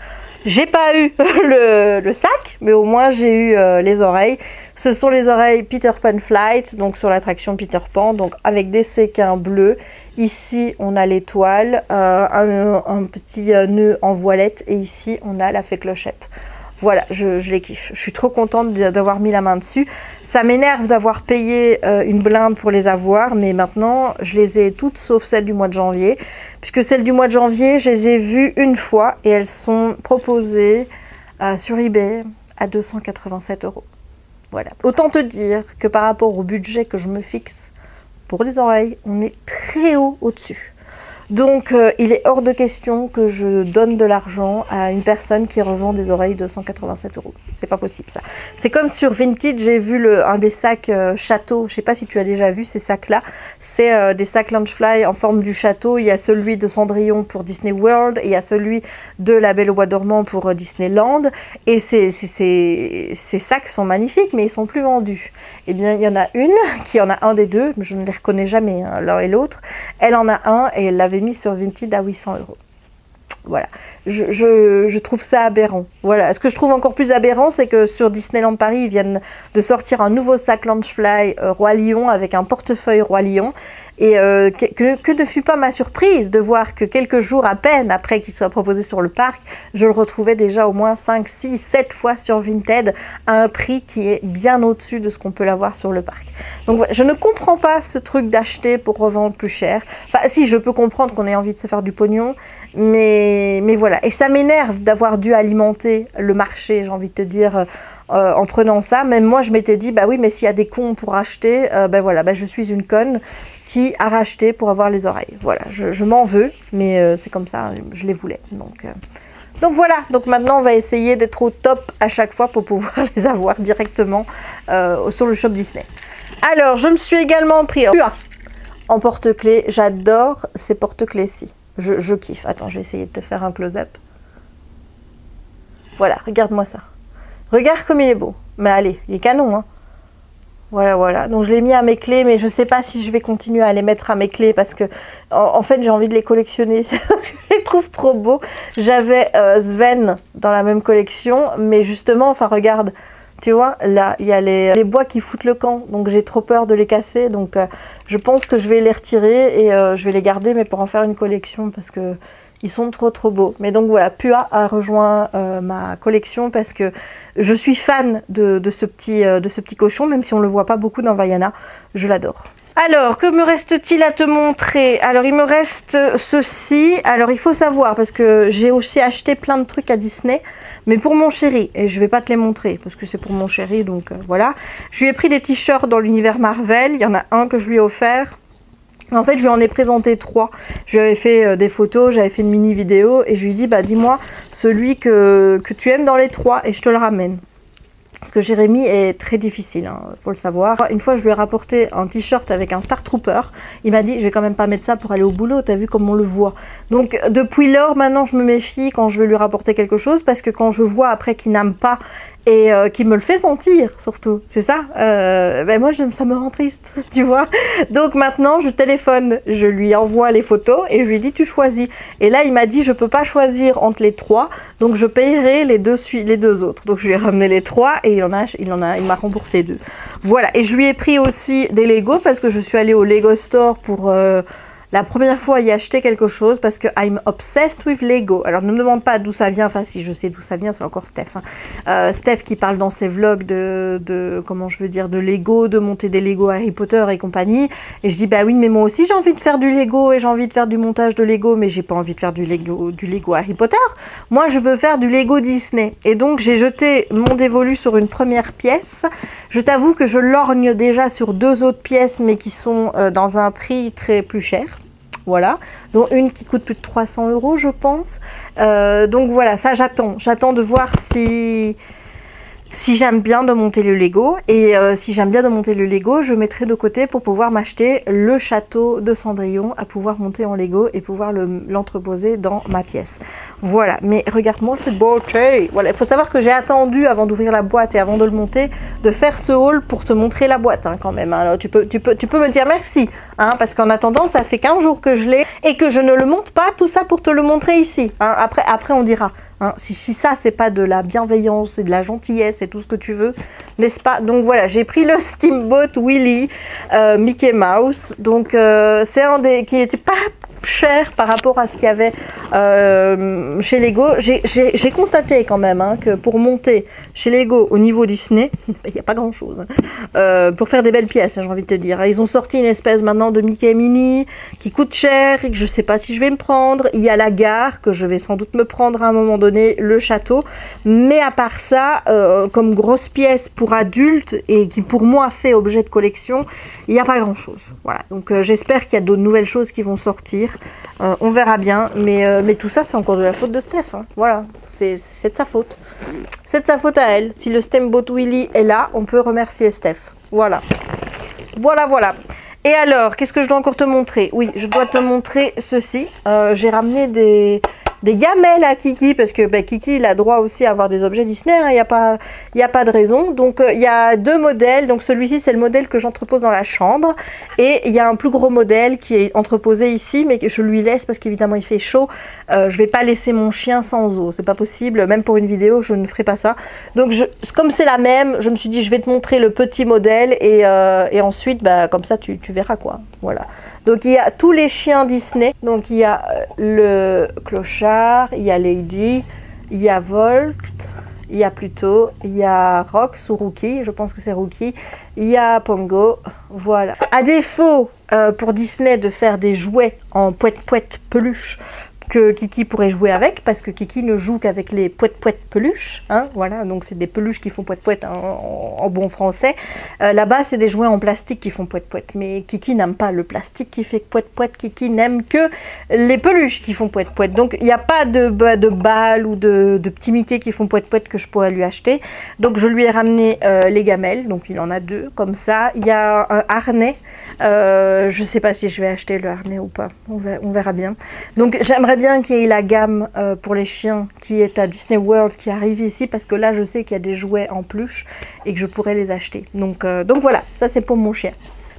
j'ai pas eu le sac, mais au moins j'ai eu les oreilles. Ce sont les oreilles Peter Pan Flight, donc sur l'attraction Peter Pan, donc avec des séquins bleus. Ici, on a l'étoile, un petit nœud en voilette, et ici, on a la fée clochette. Voilà, je les kiffe. Je suis trop contente d'avoir mis la main dessus. Ça m'énerve d'avoir payé une blinde pour les avoir, mais maintenant, je les ai toutes sauf celles du mois de janvier. Puisque celles du mois de janvier, je les ai vues une fois et elles sont proposées sur eBay à 287 €. Voilà. Autant te dire que par rapport au budget que je me fixe pour les oreilles, on est très haut au-dessus. Donc, il est hors de question que je donne de l'argent à une personne qui revend des oreilles de 187 €. C'est pas possible, ça. C'est comme sur Vintage, j'ai vu un des sacs château. Je sais pas si tu as déjà vu ces sacs-là. C'est des sacs Loungefly en forme du château. Il y a celui de Cendrillon pour Disney World et il y a celui de La Belle au Bois dormant pour Disneyland. Et ces sacs sont magnifiques, mais ils sont plus vendus. Eh bien, il y en a une qui en a un des deux, mais je ne les reconnais jamais, hein, l'un et l'autre. Elle en a un et elle l'avait mis sur Vinted à 800 €. Voilà, je trouve ça aberrant. Voilà, ce que je trouve encore plus aberrant, c'est que sur Disneyland Paris, ils viennent de sortir un nouveau sac Loungefly Roi Lion avec un portefeuille Roi Lion. Et que ne fut pas ma surprise de voir que quelques jours à peine après qu'il soit proposé sur le parc, je le retrouvais déjà au moins 5, 6, 7 fois sur Vinted à un prix qui est bien au-dessus de ce qu'on peut l'avoir sur le parc. Donc voilà, je ne comprends pas ce truc d'acheter pour revendre plus cher. Enfin si, je peux comprendre qu'on ait envie de se faire du pognon, mais voilà. Et ça m'énerve d'avoir dû alimenter le marché, j'ai envie de te dire, en prenant ça. Même moi je m'étais dit, bah oui, mais s'il y a des cons pour acheter, ben voilà, ben je suis une conne qui a racheté pour avoir les oreilles. Voilà, je m'en veux, mais c'est comme ça, je les voulais. Donc voilà, donc maintenant on va essayer d'être au top à chaque fois pour pouvoir les avoir directement sur le shop Disney. Alors, je me suis également pris en porte-clés. J'adore ces porte-clés-ci. Je kiffe. Attends, je vais essayer de te faire un close-up. Voilà, regarde-moi ça. Regarde comme il est beau. Mais allez, il est canon, hein. Voilà. Donc je l'ai mis à mes clés, mais je sais pas si je vais continuer à les mettre à mes clés parce que, en fait, j'ai envie de les collectionner. Je les trouve trop beaux. J'avais Sven dans la même collection, mais justement, enfin, regarde, tu vois, là, il y a les bois qui foutent le camp, donc j'ai trop peur de les casser. Donc je pense que je vais les retirer et je vais les garder, mais pour en faire une collection parce que ils sont trop beaux. Mais donc voilà, Pua a rejoint ma collection parce que je suis fan de ce petit cochon, même si on ne le voit pas beaucoup dans Vaiana. Je l'adore. Alors, que me reste-t-il à te montrer? Alors, il me reste ceci. Alors, il faut savoir, parce que j'ai aussi acheté plein de trucs à Disney, mais pour mon chéri. Et je ne vais pas te les montrer, parce que c'est pour mon chéri, donc voilà. Je lui ai pris des t-shirts dans l'univers Marvel. Il y en a un que je lui ai offert. En fait, je lui en ai présenté 3. Je lui avais fait des photos, j'avais fait une mini vidéo et je lui ai dit, bah dis-moi celui que tu aimes dans les 3 et je te le ramène. Parce que Jérémy est très difficile, hein, faut le savoir. Une fois, je lui ai rapporté un t-shirt avec un Star Trooper. Il m'a dit, je vais quand même pas mettre ça pour aller au boulot, t'as vu comme on le voit. Donc, depuis lors, maintenant, je me méfie quand je veux lui rapporter quelque chose parce que quand je vois après qu'il n'aime pas et qui me le fait sentir surtout, c'est ça, ben moi ça me rend triste, tu vois. Donc maintenant je téléphone, je lui envoie les photos et je lui dis tu choisis. Et là il m'a dit je peux pas choisir entre les 3, donc je payerai les deux autres. Donc je lui ai ramené les 3 et il m'a remboursé 2. Voilà, et je lui ai pris aussi des Lego parce que je suis allée au Lego Store pour la première fois y acheter quelque chose parce que I'm obsessed with Lego. Alors ne me demande pas d'où ça vient, enfin si je sais d'où ça vient, c'est encore Steph. Hein. Steph qui parle dans ses vlogs comment je veux dire, de Lego, de monter des Lego Harry Potter et compagnie. Et je dis bah oui mais moi aussi j'ai envie de faire du Lego et j'ai envie de faire du montage de Lego, mais j'ai pas envie de faire du Lego Harry Potter. Moi je veux faire du Lego Disney. Et donc j'ai jeté mon dévolu sur une première pièce. Je t'avoue que je lorgne déjà sur 2 autres pièces mais qui sont dans un prix plus cher. voilà, dont une qui coûte plus de 300 € je pense. Donc voilà, ça j'attends de voir si j'aime bien de monter le Lego, et si j'aime bien de monter le Lego, je mettrai de côté pour pouvoir m'acheter le château de Cendrillon à pouvoir monter en Lego et pouvoir l'entreposer dans ma pièce. Voilà, mais regarde-moi cette beauté. Voilà, il faut savoir que j'ai attendu avant d'ouvrir la boîte et avant de le monter, de faire ce haul pour te montrer la boîte hein, quand même. Alors, tu peux me dire merci, hein, parce qu'en attendant, ça fait 15 jours que je l'ai et que je ne le monte pas, tout ça pour te le montrer ici. Hein. Après on dira. Hein, si ça c'est pas de la bienveillance et de la gentillesse et tout ce que tu veux, n'est-ce pas? Donc voilà, j'ai pris le Steamboat Willie Mickey Mouse, donc c'est un des qui n'était pas cher par rapport à ce qu'il y avait chez Lego. J'ai constaté quand même hein, que pour monter chez Lego au niveau Disney, il n'y a pas grand chose hein, pour faire des belles pièces, hein, j'ai envie de te dire. Ils ont sorti une espèce maintenant de Mickey Mini qui coûte cher et que je sais pas si je vais me prendre. Il y a la gare que je vais sans doute me prendre à un moment donné, le château, mais à part ça, comme grosse pièce pour adultes et qui pour moi fait objet de collection, il n'y a pas grand chose. Voilà, donc j'espère qu'il y a d'autres nouvelles choses qui vont sortir. On verra bien, mais tout ça c'est encore de la faute de Steph. Hein. Voilà, c'est de sa faute. C'est de sa faute à elle. Si le Steamboat Willie est là, on peut remercier Steph. Voilà. Voilà. Et alors, qu'est-ce que je dois encore te montrer? Oui, je dois te montrer ceci. J'ai ramené des gamelles à Kiki, parce que Kiki il a droit aussi à avoir des objets Disney, hein, il n'y a pas de raison. Donc il y a deux modèles, donc celui-ci c'est le modèle que j'entrepose dans la chambre, et il y a un plus gros modèle qui est entreposé ici, mais que je lui laisse parce qu'évidemment il fait chaud. Je vais pas laisser mon chien sans eau, c'est pas possible, même pour une vidéo je ne ferai pas ça. Donc comme c'est la même, je me suis dit je vais te montrer le petit modèle, et ensuite comme ça tu verras quoi, voilà. Donc il y a tous les chiens Disney, donc il y a le clochard, il y a Lady, il y a Volt, il y a Pluto, il y a Rox ou Rookie, je pense que c'est Rookie, il y a Pongo, voilà. À défaut pour Disney de faire des jouets en poète-poète peluche, que Kiki pourrait jouer avec, parce que Kiki ne joue qu'avec les poète-poète peluches, hein, voilà, donc c'est des peluches qui font poète-poète hein, en bon français. Là-bas, c'est des jouets en plastique qui font poète-poète, mais Kiki n'aime pas le plastique qui fait poète-poète, Kiki n'aime que les peluches qui font poète-poète, donc il n'y a pas de balles ou de petits Mickey qui font poète-poète que je pourrais lui acheter, donc je lui ai ramené les gamelles, donc il en a deux, comme ça. Il y a un harnais, je ne sais pas si je vais acheter le harnais ou pas, on verra bien. Donc j'aimerais bien qu'il y ait la gamme pour les chiens qui est à Disney World qui arrive ici, parce que là je sais qu'il y a des jouets en peluche et que je pourrais les acheter. Donc voilà, ça c'est pour mon chien.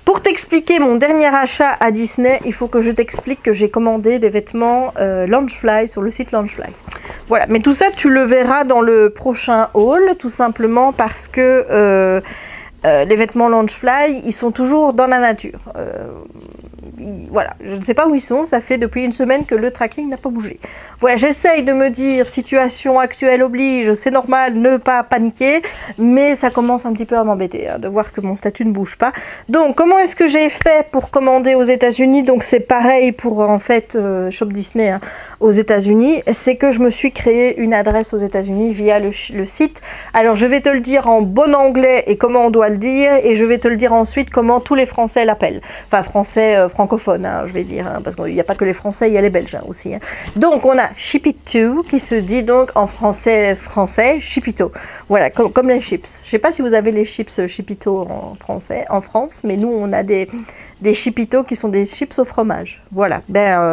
Pour t'expliquer mon dernier achat à Disney, il faut que je t'explique que j'ai commandé des vêtements Loungefly sur le site Loungefly. Voilà, mais tout ça tu le verras dans le prochain haul, tout simplement parce que les vêtements Loungefly, ils sont toujours dans la nature. Voilà, je ne sais pas où ils sont, ça fait depuis une semaine que le tracking n'a pas bougé. Voilà, j'essaye de me dire, situation actuelle oblige, c'est normal, ne pas paniquer, mais ça commence un petit peu à m'embêter, hein, de voir que mon statut ne bouge pas. Donc, comment est-ce que j'ai fait pour commander aux États-Unis? Donc, c'est pareil pour, en fait, Shop Disney hein, aux États-Unis, c'est que je me suis créé une adresse aux États-Unis via le site. Alors, je vais te le dire en bon anglais et comment on doit le dire, et je vais te le dire ensuite comment tous les Français l'appellent. Enfin, français francophone, hein, je vais dire, hein, parce qu'il n'y a pas que les Français, il y a les Belges hein, aussi. Hein. Donc, on a Ship It To, qui se dit donc en français, Chipito. Voilà, comme les chips. Je ne sais pas si vous avez les chips Chipito en français, en France, mais nous, on a des Chipito qui sont des chips au fromage. Voilà,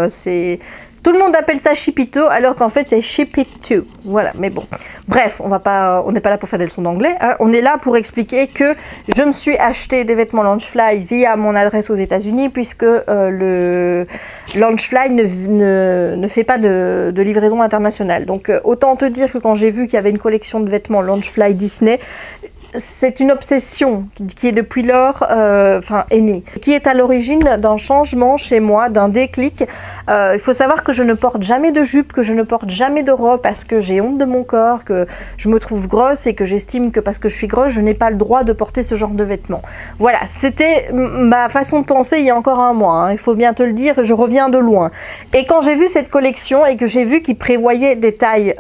c'est... Tout le monde appelle ça Chipito, alors qu'en fait c'est Ship It To. Voilà, mais bon. Bref, on n'est pas là pour faire des leçons d'anglais. Hein. On est là pour expliquer que je me suis acheté des vêtements Loungefly via mon adresse aux États-Unis, puisque le Loungefly ne fait pas de livraison internationale. Donc autant te dire que quand j'ai vu qu'il y avait une collection de vêtements Loungefly Disney, c'est une obsession qui est depuis lors est née, qui est à l'origine d'un changement chez moi, d'un déclic. Il faut savoir que je ne porte jamais de jupe, que je ne porte jamais de robe parce que j'ai honte de mon corps, que je me trouve grosse et que j'estime que parce que je suis grosse, je n'ai pas le droit de porter ce genre de vêtements. Voilà, c'était ma façon de penser il y a encore un mois, hein, il faut bien te le dire, je reviens de loin. Et quand j'ai vu cette collection et que j'ai vu qu'ils prévoyaient des tailles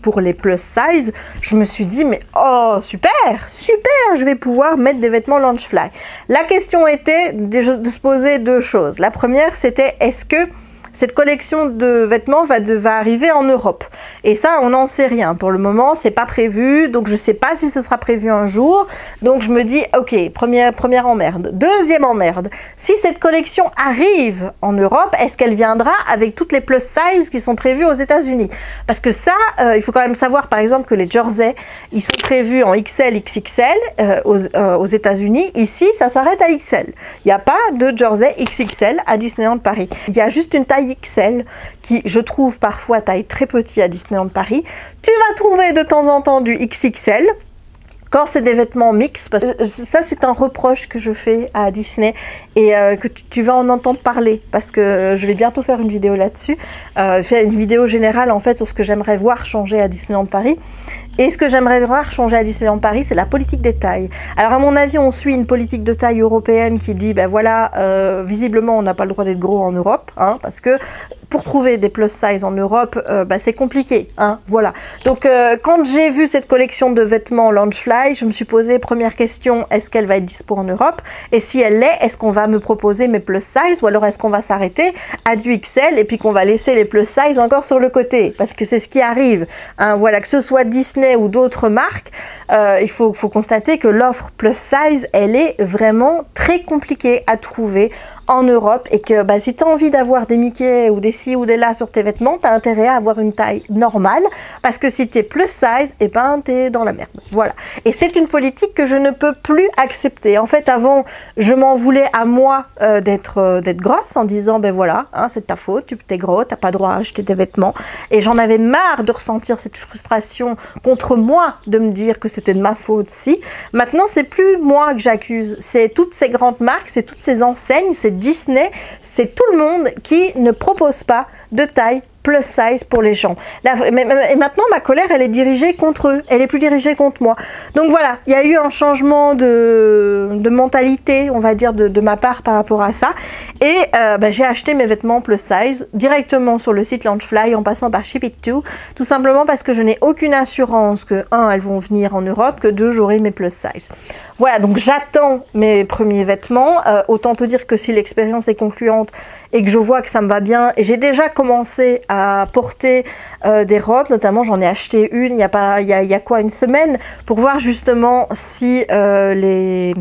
pour les plus size, je me suis dit mais oh super, super, je vais pouvoir mettre des vêtements Loungefly. La question était de se poser deux choses. La première, c'était est-ce que cette collection de vêtements va arriver en Europe? Et ça, on n'en sait rien. Pour le moment, c'est pas prévu. Donc, je sais pas si ce sera prévu un jour. Donc, je me dis, ok, première emmerde. Deuxième emmerde. Si cette collection arrive en Europe, est-ce qu'elle viendra avec toutes les plus size qui sont prévues aux États-Unis? Parce que ça, il faut quand même savoir, par exemple, que les jerseys, ils sont prévus en XL, XXL aux États-Unis. Ici, ça s'arrête à XL. Il n'y a pas de jersey XXL à Disneyland Paris. Il y a juste une taille XL qui, je trouve, parfois taille très petit à Disneyland Paris. Tu vas trouver de temps en temps du XXL quand c'est des vêtements mixtes, parce que ça c'est un reproche que je fais à Disney et que tu vas en entendre parler parce que je vais bientôt faire une vidéo là-dessus, faire une vidéo générale en fait sur ce que j'aimerais voir changer à Disneyland Paris. Et ce que j'aimerais voir changer à Disneyland Paris, c'est la politique des tailles. Alors à mon avis, on suit une politique de taille européenne qui dit, ben voilà, visiblement on n'a pas le droit d'être gros en Europe, hein, parce que pour trouver des plus size en Europe, c'est compliqué, hein, voilà. Donc quand j'ai vu cette collection de vêtements Loungefly, je me suis posé première question, est-ce qu'elle va être dispo en Europe? Et si elle l'est, est-ce qu'on va me proposer mes plus size ou alors est-ce qu'on va s'arrêter à du XL et puis qu'on va laisser les plus size encore sur le côté? Parce que c'est ce qui arrive, hein, voilà, que ce soit Disney ou d'autres marques, il faut constater que l'offre plus size, elle est vraiment très compliquée à trouver en Europe et que si tu as envie d'avoir des Mickey ou des ci ou des là sur tes vêtements, tu as intérêt à avoir une taille normale parce que si tu es plus size, et tu es dans la merde. Voilà. Et c'est une politique que je ne peux plus accepter. En fait, avant, je m'en voulais à moi d'être grosse en disant, ben voilà, hein, c'est ta faute, tu es gros, tu n'as pas droit à acheter des vêtements. Et j'en avais marre de ressentir cette frustration contre moi, de me dire que c'était de ma faute si. Maintenant, c'est plus moi que j'accuse, c'est toutes ces grandes marques, c'est toutes ces enseignes, c'est Disney, c'est tout le monde qui ne propose pas de taille plus size pour les gens. Et maintenant, ma colère, elle est dirigée contre eux. Elle est plus dirigée contre moi. Donc voilà, il y a eu un changement de mentalité, on va dire, de ma part par rapport à ça. Et j'ai acheté mes vêtements plus size directement sur le site Loungefly en passant par Ship It To, tout simplement parce que je n'ai aucune assurance que, 1, elles vont venir en Europe, que 2, j'aurai mes plus size. Voilà, donc j'attends mes premiers vêtements. Autant te dire que si l'expérience est concluante et que je vois que ça me va bien, et j'ai déjà commencé à porter des robes, notamment j'en ai acheté une il y a quoi, une semaine, pour voir justement si les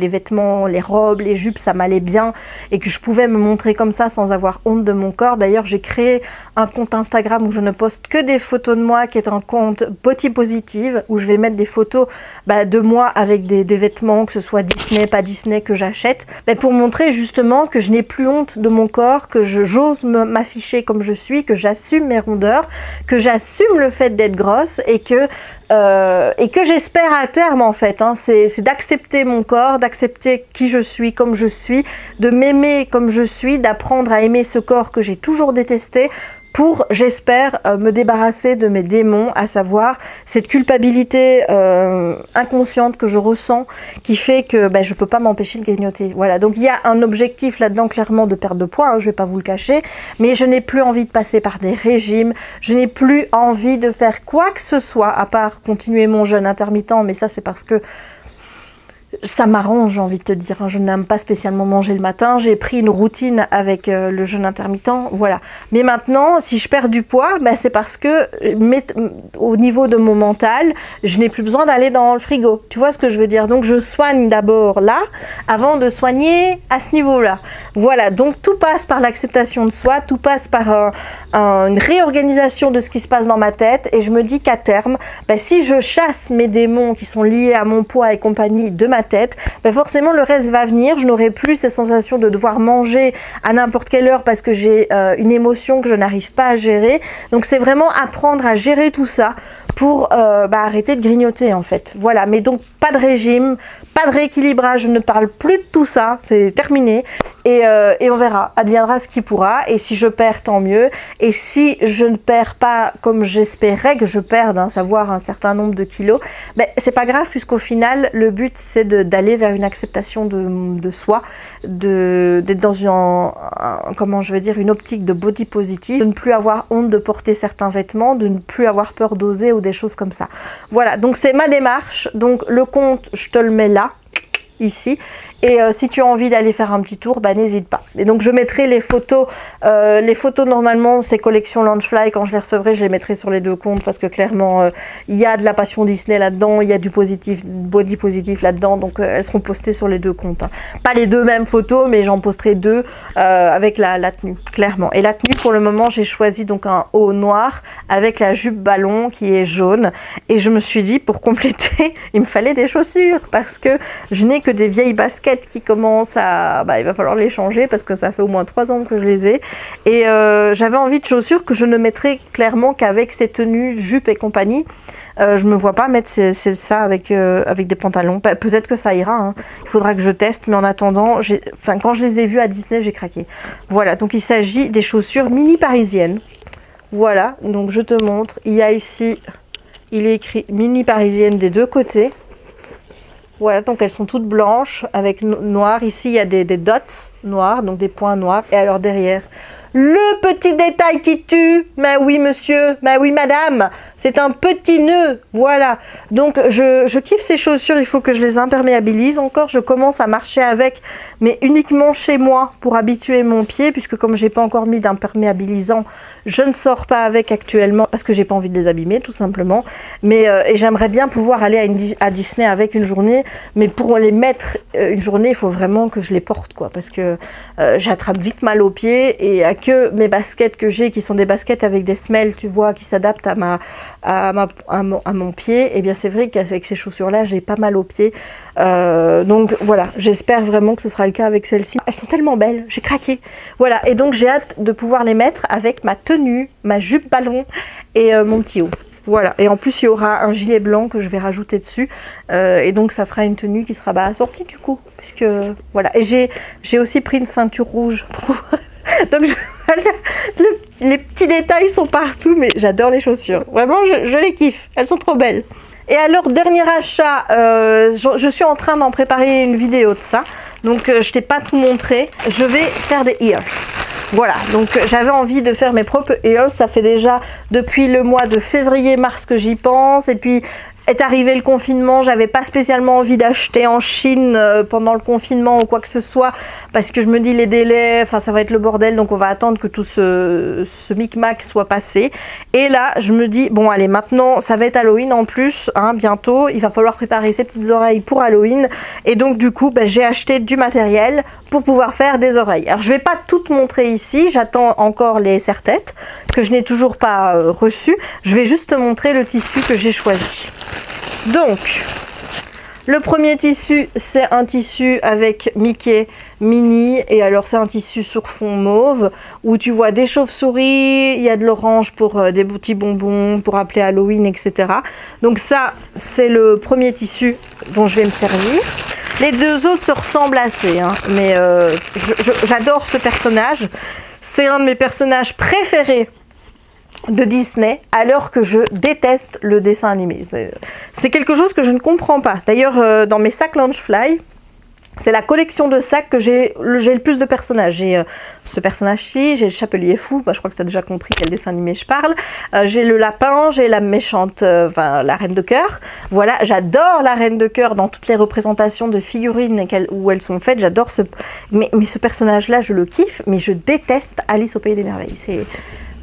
vêtements, les robes, les jupes, ça m'allait bien et que je pouvais me montrer comme ça sans avoir honte de mon corps. D'ailleurs, j'ai créé un compte Instagram où je ne poste que des photos de moi, qui est un compte Body Positive, où je vais mettre des photos de moi avec des vêtements, que ce soit Disney, pas Disney, que j'achète, pour montrer justement que je n'ai plus honte de mon corps, que j'ose m'afficher comme je suis, que j'assume mes rondeurs, que j'assume le fait d'être grosse et que j'espère à terme en fait, hein, c'est d'accepter mon corps, d'accepter qui je suis comme je suis, de m'aimer comme je suis, d'apprendre à aimer ce corps que j'ai toujours détesté, pour, j'espère, me débarrasser de mes démons, à savoir cette culpabilité inconsciente que je ressens, qui fait que je ne peux pas m'empêcher de grignoter. Voilà, donc il y a un objectif là-dedans clairement de perte de poids, hein, je ne vais pas vous le cacher, mais je n'ai plus envie de passer par des régimes, je n'ai plus envie de faire quoi que ce soit, à part continuer mon jeûne intermittent, mais ça c'est parce que ça m'arrange, j'ai envie de te dire. Je n'aime pas spécialement manger le matin. J'ai pris une routine avec le jeûne intermittent. Voilà. Mais maintenant, si je perds du poids, c'est parce que au niveau de mon mental, je n'ai plus besoin d'aller dans le frigo. Tu vois ce que je veux dire? Donc, je soigne d'abord là, avant de soigner à ce niveau-là. Voilà. Donc, tout passe par l'acceptation de soi. Tout passe par une réorganisation de ce qui se passe dans ma tête. Et je me dis qu'à terme, si je chasse mes démons qui sont liés à mon poids et compagnie de ma tête, forcément le reste va venir. Je n'aurai plus ces sensations de devoir manger à n'importe quelle heure parce que j'ai une émotion que je n'arrive pas à gérer. Donc c'est vraiment apprendre à gérer tout ça pour arrêter de grignoter en fait. Voilà, mais donc pas de régime, pas de rééquilibrage, je ne parle plus de tout ça, c'est terminé. Et on verra, adviendra ce qui pourra. Et si je perds, tant mieux. Et si je ne perds pas comme j'espérais que je perde, hein, savoir un certain nombre de kilos, c'est pas grave, puisqu'au final, le but c'est d'aller vers une acceptation de soi, d'être dans une optique de body positive, de ne plus avoir honte de porter certains vêtements, de ne plus avoir peur d'oser ou des choses comme ça. Voilà, donc c'est ma démarche. Donc le compte, je te le mets là, ici. Et si tu as envie d'aller faire un petit tour, bah, n'hésite pas. Et donc je mettrai les photos normalement, ces collections Loungefly, quand je les recevrai, je les mettrai sur les deux comptes parce que clairement, il y a de la passion Disney là-dedans, il y a du positif, body positif là-dedans, donc elles seront postées sur les deux comptes. Hein. Pas les deux mêmes photos, mais j'en posterai deux avec la tenue, clairement. Et la tenue, pour le moment, j'ai choisi donc un haut noir avec la jupe ballon qui est jaune. Et je me suis dit, pour compléter, il me fallait des chaussures parce que je n'ai que des vieilles baskets qui commencent à... Bah, il va falloir les changer parce que ça fait au moins 3 ans que je les ai. Et j'avais envie de chaussures que je ne mettrais clairement qu'avec ces tenues, jupes et compagnie. Je me vois pas mettre ça avec des pantalons. Peut-être que ça ira. Hein. Il faudra que je teste. Mais en attendant, quand je les ai vus à Disney, j'ai craqué. Voilà, donc il s'agit des chaussures mini parisiennes. Voilà, donc je te montre. Il y a ici, il est écrit mini parisienne des deux côtés. Voilà, donc elles sont toutes blanches avec noir. Ici, il y a des dots noirs, donc des points noirs. Et alors derrière, le petit détail qui tue. Mais oui, monsieur. Mais oui, madame. C'est un petit nœud. Voilà. Donc, je kiffe ces chaussures. Il faut que je les imperméabilise encore. Je commence à marcher avec, mais uniquement chez moi pour habituer mon pied. Puisque comme j'ai pas encore mis d'imperméabilisant, je ne sors pas avec actuellement parce que j'ai pas envie de les abîmer, tout simplement. Mais et j'aimerais bien pouvoir aller à Disney avec une journée. Mais pour les mettre une journée, il faut vraiment que je les porte, quoi. Parce que j'attrape vite mal aux pieds et que mes baskets que j'ai, qui sont des baskets avec des semelles, tu vois, qui s'adaptent à mon pied, et bien c'est vrai qu'avec ces chaussures là j'ai pas mal aux pieds, donc voilà, j'espère vraiment que ce sera le cas avec celles-ci. Elles sont tellement belles, j'ai craqué. Voilà, et donc j'ai hâte de pouvoir les mettre avec ma tenue, ma jupe ballon et mon petit haut. Voilà, et en plus il y aura un gilet blanc que je vais rajouter dessus, et donc ça fera une tenue qui sera assortie du coup, puisque voilà. Et j'ai aussi pris une ceinture rouge pour... Donc les petits détails sont partout, mais j'adore les chaussures. Vraiment, je les kiffe. Elles sont trop belles. Et alors, dernier achat, je suis en train d'en préparer une vidéo de ça. Donc, je t'ai pas tout montré. Je vais faire des ears. Voilà, donc j'avais envie de faire mes propres ears. Ça fait déjà depuis le mois de février-mars que j'y pense. Et puis... est arrivé le confinement, j'avais pas spécialement envie d'acheter en Chine pendant le confinement ou quoi que ce soit, parce que je me dis les délais, enfin ça va être le bordel, donc on va attendre que tout ce micmac soit passé. Et là, je me dis, bon allez, maintenant ça va être Halloween en plus, hein, bientôt, il va falloir préparer ses petites oreilles pour Halloween. Et donc du coup, j'ai acheté du matériel pour pouvoir faire des oreilles. Alors je vais pas tout montrer ici, j'attends encore les serre-têtes, que je n'ai toujours pas reçues. Je vais juste te montrer le tissu que j'ai choisi. Donc, le premier tissu, c'est un tissu avec Mickey, Minnie, et alors c'est un tissu sur fond mauve, où tu vois des chauves-souris, il y a de l'orange pour des petits bonbons, pour appeler Halloween, etc. Donc ça, c'est le premier tissu dont je vais me servir. Les deux autres se ressemblent assez, hein, mais j'adore ce personnage. C'est un de mes personnages préférés de Disney, alors que je déteste le dessin animé. C'est quelque chose que je ne comprends pas. D'ailleurs, dans mes sacs Loungefly, c'est la collection de sacs que j'ai le plus de personnages. J'ai ce personnage-ci, j'ai le Chapelier Fou, je crois que tu as déjà compris quel dessin animé je parle. J'ai le lapin, j'ai la méchante, la Reine de Cœur. Voilà, j'adore la Reine de Cœur dans toutes les représentations de figurines où elles sont faites. J'adore ce... Mais ce personnage-là, je le kiffe, mais je déteste Alice au Pays des Merveilles.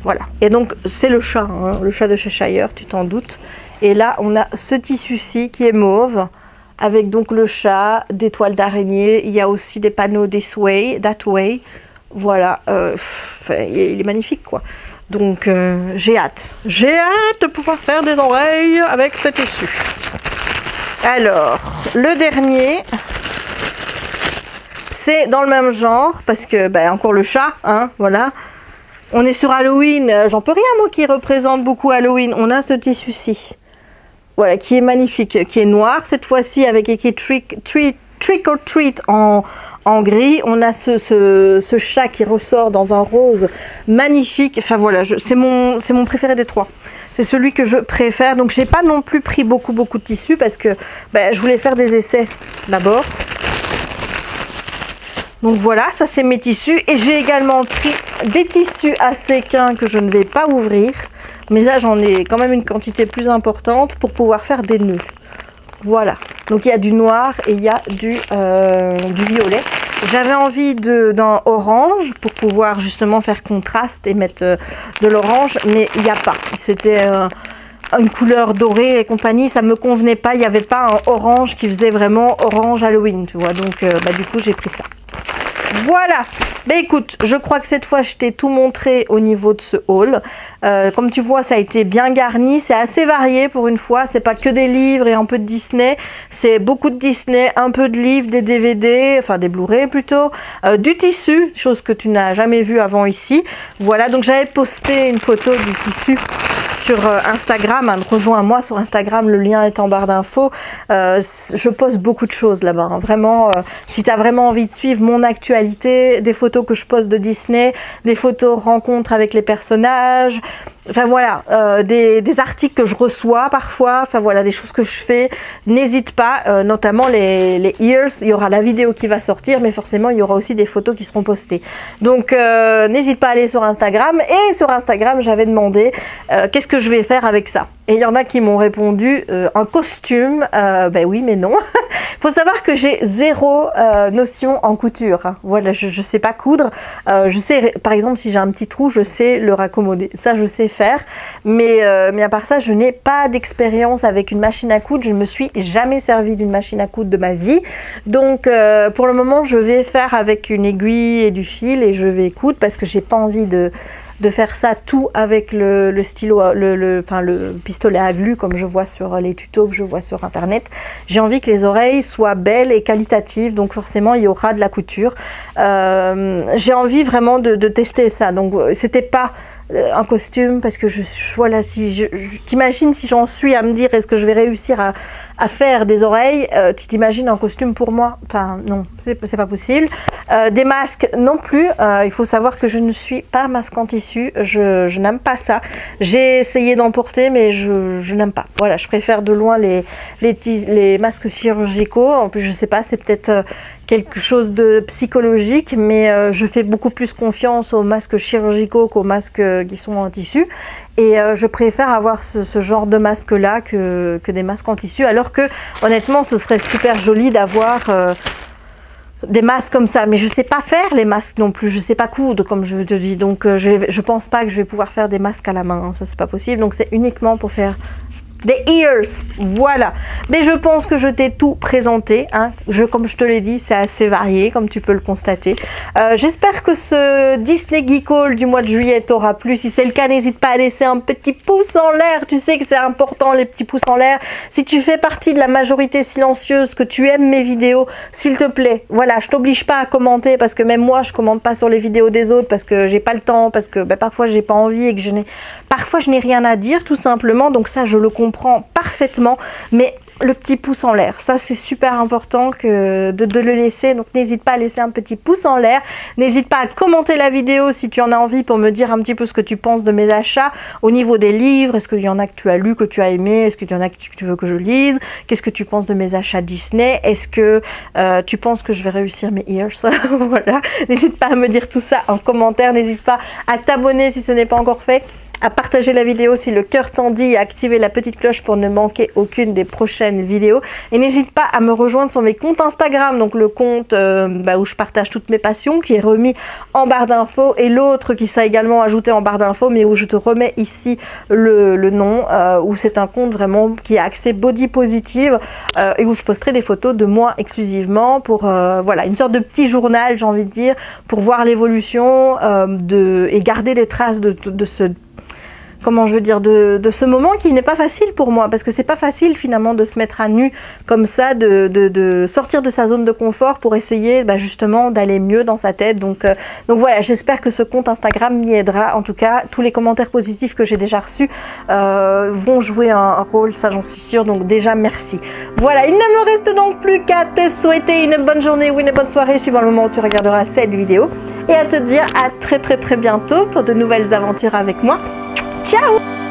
Voilà, et donc c'est le chat, hein, le chat de Cheshire, tu t'en doutes. Et là, on a ce tissu-ci qui est mauve, avec donc le chat, des toiles d'araignée. Il y a aussi des panneaux This Way, That Way. Voilà, il est magnifique, quoi. Donc j'ai hâte de pouvoir faire des oreilles avec ce tissu. Alors, le dernier, c'est dans le même genre, parce que, encore le chat, hein, voilà. On est sur Halloween, j'en peux rien moi qui représente beaucoup Halloween. On a ce tissu-ci, voilà, qui est magnifique, qui est noir cette fois-ci avec écrit Trick or Treat en gris. On a ce chat qui ressort dans un rose magnifique. Enfin voilà, c'est mon préféré des trois. C'est celui que je préfère. Donc j'ai pas non plus pris beaucoup de tissus parce que je voulais faire des essais d'abord. Donc voilà, ça c'est mes tissus. Et j'ai également pris des tissus à séquins que je ne vais pas ouvrir. Mais là, j'en ai quand même une quantité plus importante pour pouvoir faire des nœuds. Voilà. Donc, il y a du noir et il y a du violet. J'avais envie d'un orange pour pouvoir justement faire contraste et mettre de l'orange, mais il n'y a pas. C'était une couleur dorée et compagnie, ça me convenait pas. Il n'y avait pas un orange qui faisait vraiment orange Halloween, tu vois. Donc, du coup, j'ai pris ça. Voilà. Ben écoute, je crois que cette fois je t'ai tout montré au niveau de ce haul. Comme tu vois, ça a été bien garni, c'est assez varié pour une fois, c'est pas que des livres et un peu de Disney, c'est beaucoup de Disney, un peu de livres, des DVD, enfin des Blu-ray plutôt, du tissu, chose que tu n'as jamais vu avant ici. Voilà, donc j'avais posté une photo du tissu sur Instagram, hein, rejoins-moi sur Instagram, le lien est en barre d'infos. Je poste beaucoup de choses là-bas, hein. Vraiment, si tu as vraiment envie de suivre mon actualité, des photos que je poste de Disney, des photos rencontres avec les personnages, enfin voilà, des articles que je reçois parfois, enfin voilà, des choses que je fais, n'hésite pas, notamment les ears, il y aura la vidéo qui va sortir, mais forcément il y aura aussi des photos qui seront postées. Donc n'hésite pas à aller sur Instagram, et sur Instagram j'avais demandé qu'est-ce que je vais faire avec ça. Et il y en a qui m'ont répondu un costume, ben oui mais non. Faut savoir que j'ai zéro notion en couture, hein. Voilà, je sais pas coudre, je sais par exemple si j'ai un petit trou, je sais le raccommoder, ça je sais faire, mais à part ça je n'ai pas d'expérience avec une machine à coudre, je ne me suis jamais servi d'une machine à coudre de ma vie, donc pour le moment je vais faire avec une aiguille et du fil et je vais coudre parce que j'ai pas envie de faire ça tout avec le stylo, le pistolet à glu comme je vois sur les tutos que je vois sur internet. J'ai envie que les oreilles soient belles et qualitatives, donc forcément il y aura de la couture. J'ai envie vraiment de tester ça, donc c'était pas un costume parce que voilà, si t'imagines si j'en suis à me dire est-ce que je vais réussir à faire des oreilles, tu t'imagines un costume pour moi, enfin non, c'est pas possible. Des masques non plus, il faut savoir que je ne suis pas masque en tissu, je n'aime pas ça. J'ai essayé d'en porter mais je n'aime pas, voilà, je préfère de loin les masques chirurgicaux. En plus je sais pas, c'est peut-être quelque chose de psychologique, mais je fais beaucoup plus confiance aux masques chirurgicaux qu'aux masques qui sont en tissu, et je préfère avoir ce genre de masque là que des masques en tissu, alors que honnêtement ce serait super joli d'avoir des masques comme ça, mais je sais pas faire les masques non plus, je sais pas coudre comme je te dis, donc je pense pas que je vais pouvoir faire des masques à la main, hein, ça c'est pas possible, donc c'est uniquement pour faire des ears, voilà. Mais je pense que je t'ai tout présenté, hein. Comme je te l'ai dit, c'est assez varié, comme tu peux le constater. J'espère que ce Disney Geek Haul du mois de juillet t'aura plu. Si c'est le cas, n'hésite pas à laisser un petit pouce en l'air. Tu sais que c'est important, les petits pouces en l'air. Si tu fais partie de la majorité silencieuse, que tu aimes mes vidéos, s'il te plaît, voilà, je t'oblige pas à commenter, parce que même moi, je commente pas sur les vidéos des autres, parce que j'ai pas le temps, parce que parfois j'ai pas envie et que parfois je n'ai rien à dire, tout simplement. Donc ça, je le comprends parfaitement, mais le petit pouce en l'air, ça c'est super important de le laisser, donc n'hésite pas à laisser un petit pouce en l'air, n'hésite pas à commenter la vidéo si tu en as envie pour me dire un petit peu ce que tu penses de mes achats au niveau des livres, est-ce qu'il y en a que tu as lu, que tu as aimé, est-ce qu'il y en a que tu veux que je lise, qu'est-ce que tu penses de mes achats Disney, est-ce que tu penses que je vais réussir mes ears, voilà, n'hésite pas à me dire tout ça en commentaire, n'hésite pas à t'abonner si ce n'est pas encore fait, à partager la vidéo si le cœur t'en dit, à activer la petite cloche pour ne manquer aucune des prochaines vidéos. Et n'hésite pas à me rejoindre sur mes comptes Instagram, donc le compte où je partage toutes mes passions, qui est remis en barre d'infos, et l'autre qui sera également ajouté en barre d'infos, mais où je te remets ici le nom, où c'est un compte vraiment qui est axé body positive, et où je posterai des photos de moi exclusivement pour, voilà, une sorte de petit journal, j'ai envie de dire, pour voir l'évolution et garder des traces de ce... Comment je veux dire, de ce moment qui n'est pas facile pour moi, parce que c'est pas facile finalement de se mettre à nu comme ça, de sortir de sa zone de confort pour essayer justement d'aller mieux dans sa tête. Donc voilà, j'espère que ce compte Instagram m'y aidera. En tout cas, tous les commentaires positifs que j'ai déjà reçus vont jouer un rôle, ça j'en suis sûre, donc déjà merci. Voilà, il ne me reste donc plus qu'à te souhaiter une bonne journée ou une bonne soirée suivant le moment où tu regarderas cette vidéo, et à te dire à très bientôt pour de nouvelles aventures avec moi. Ciao!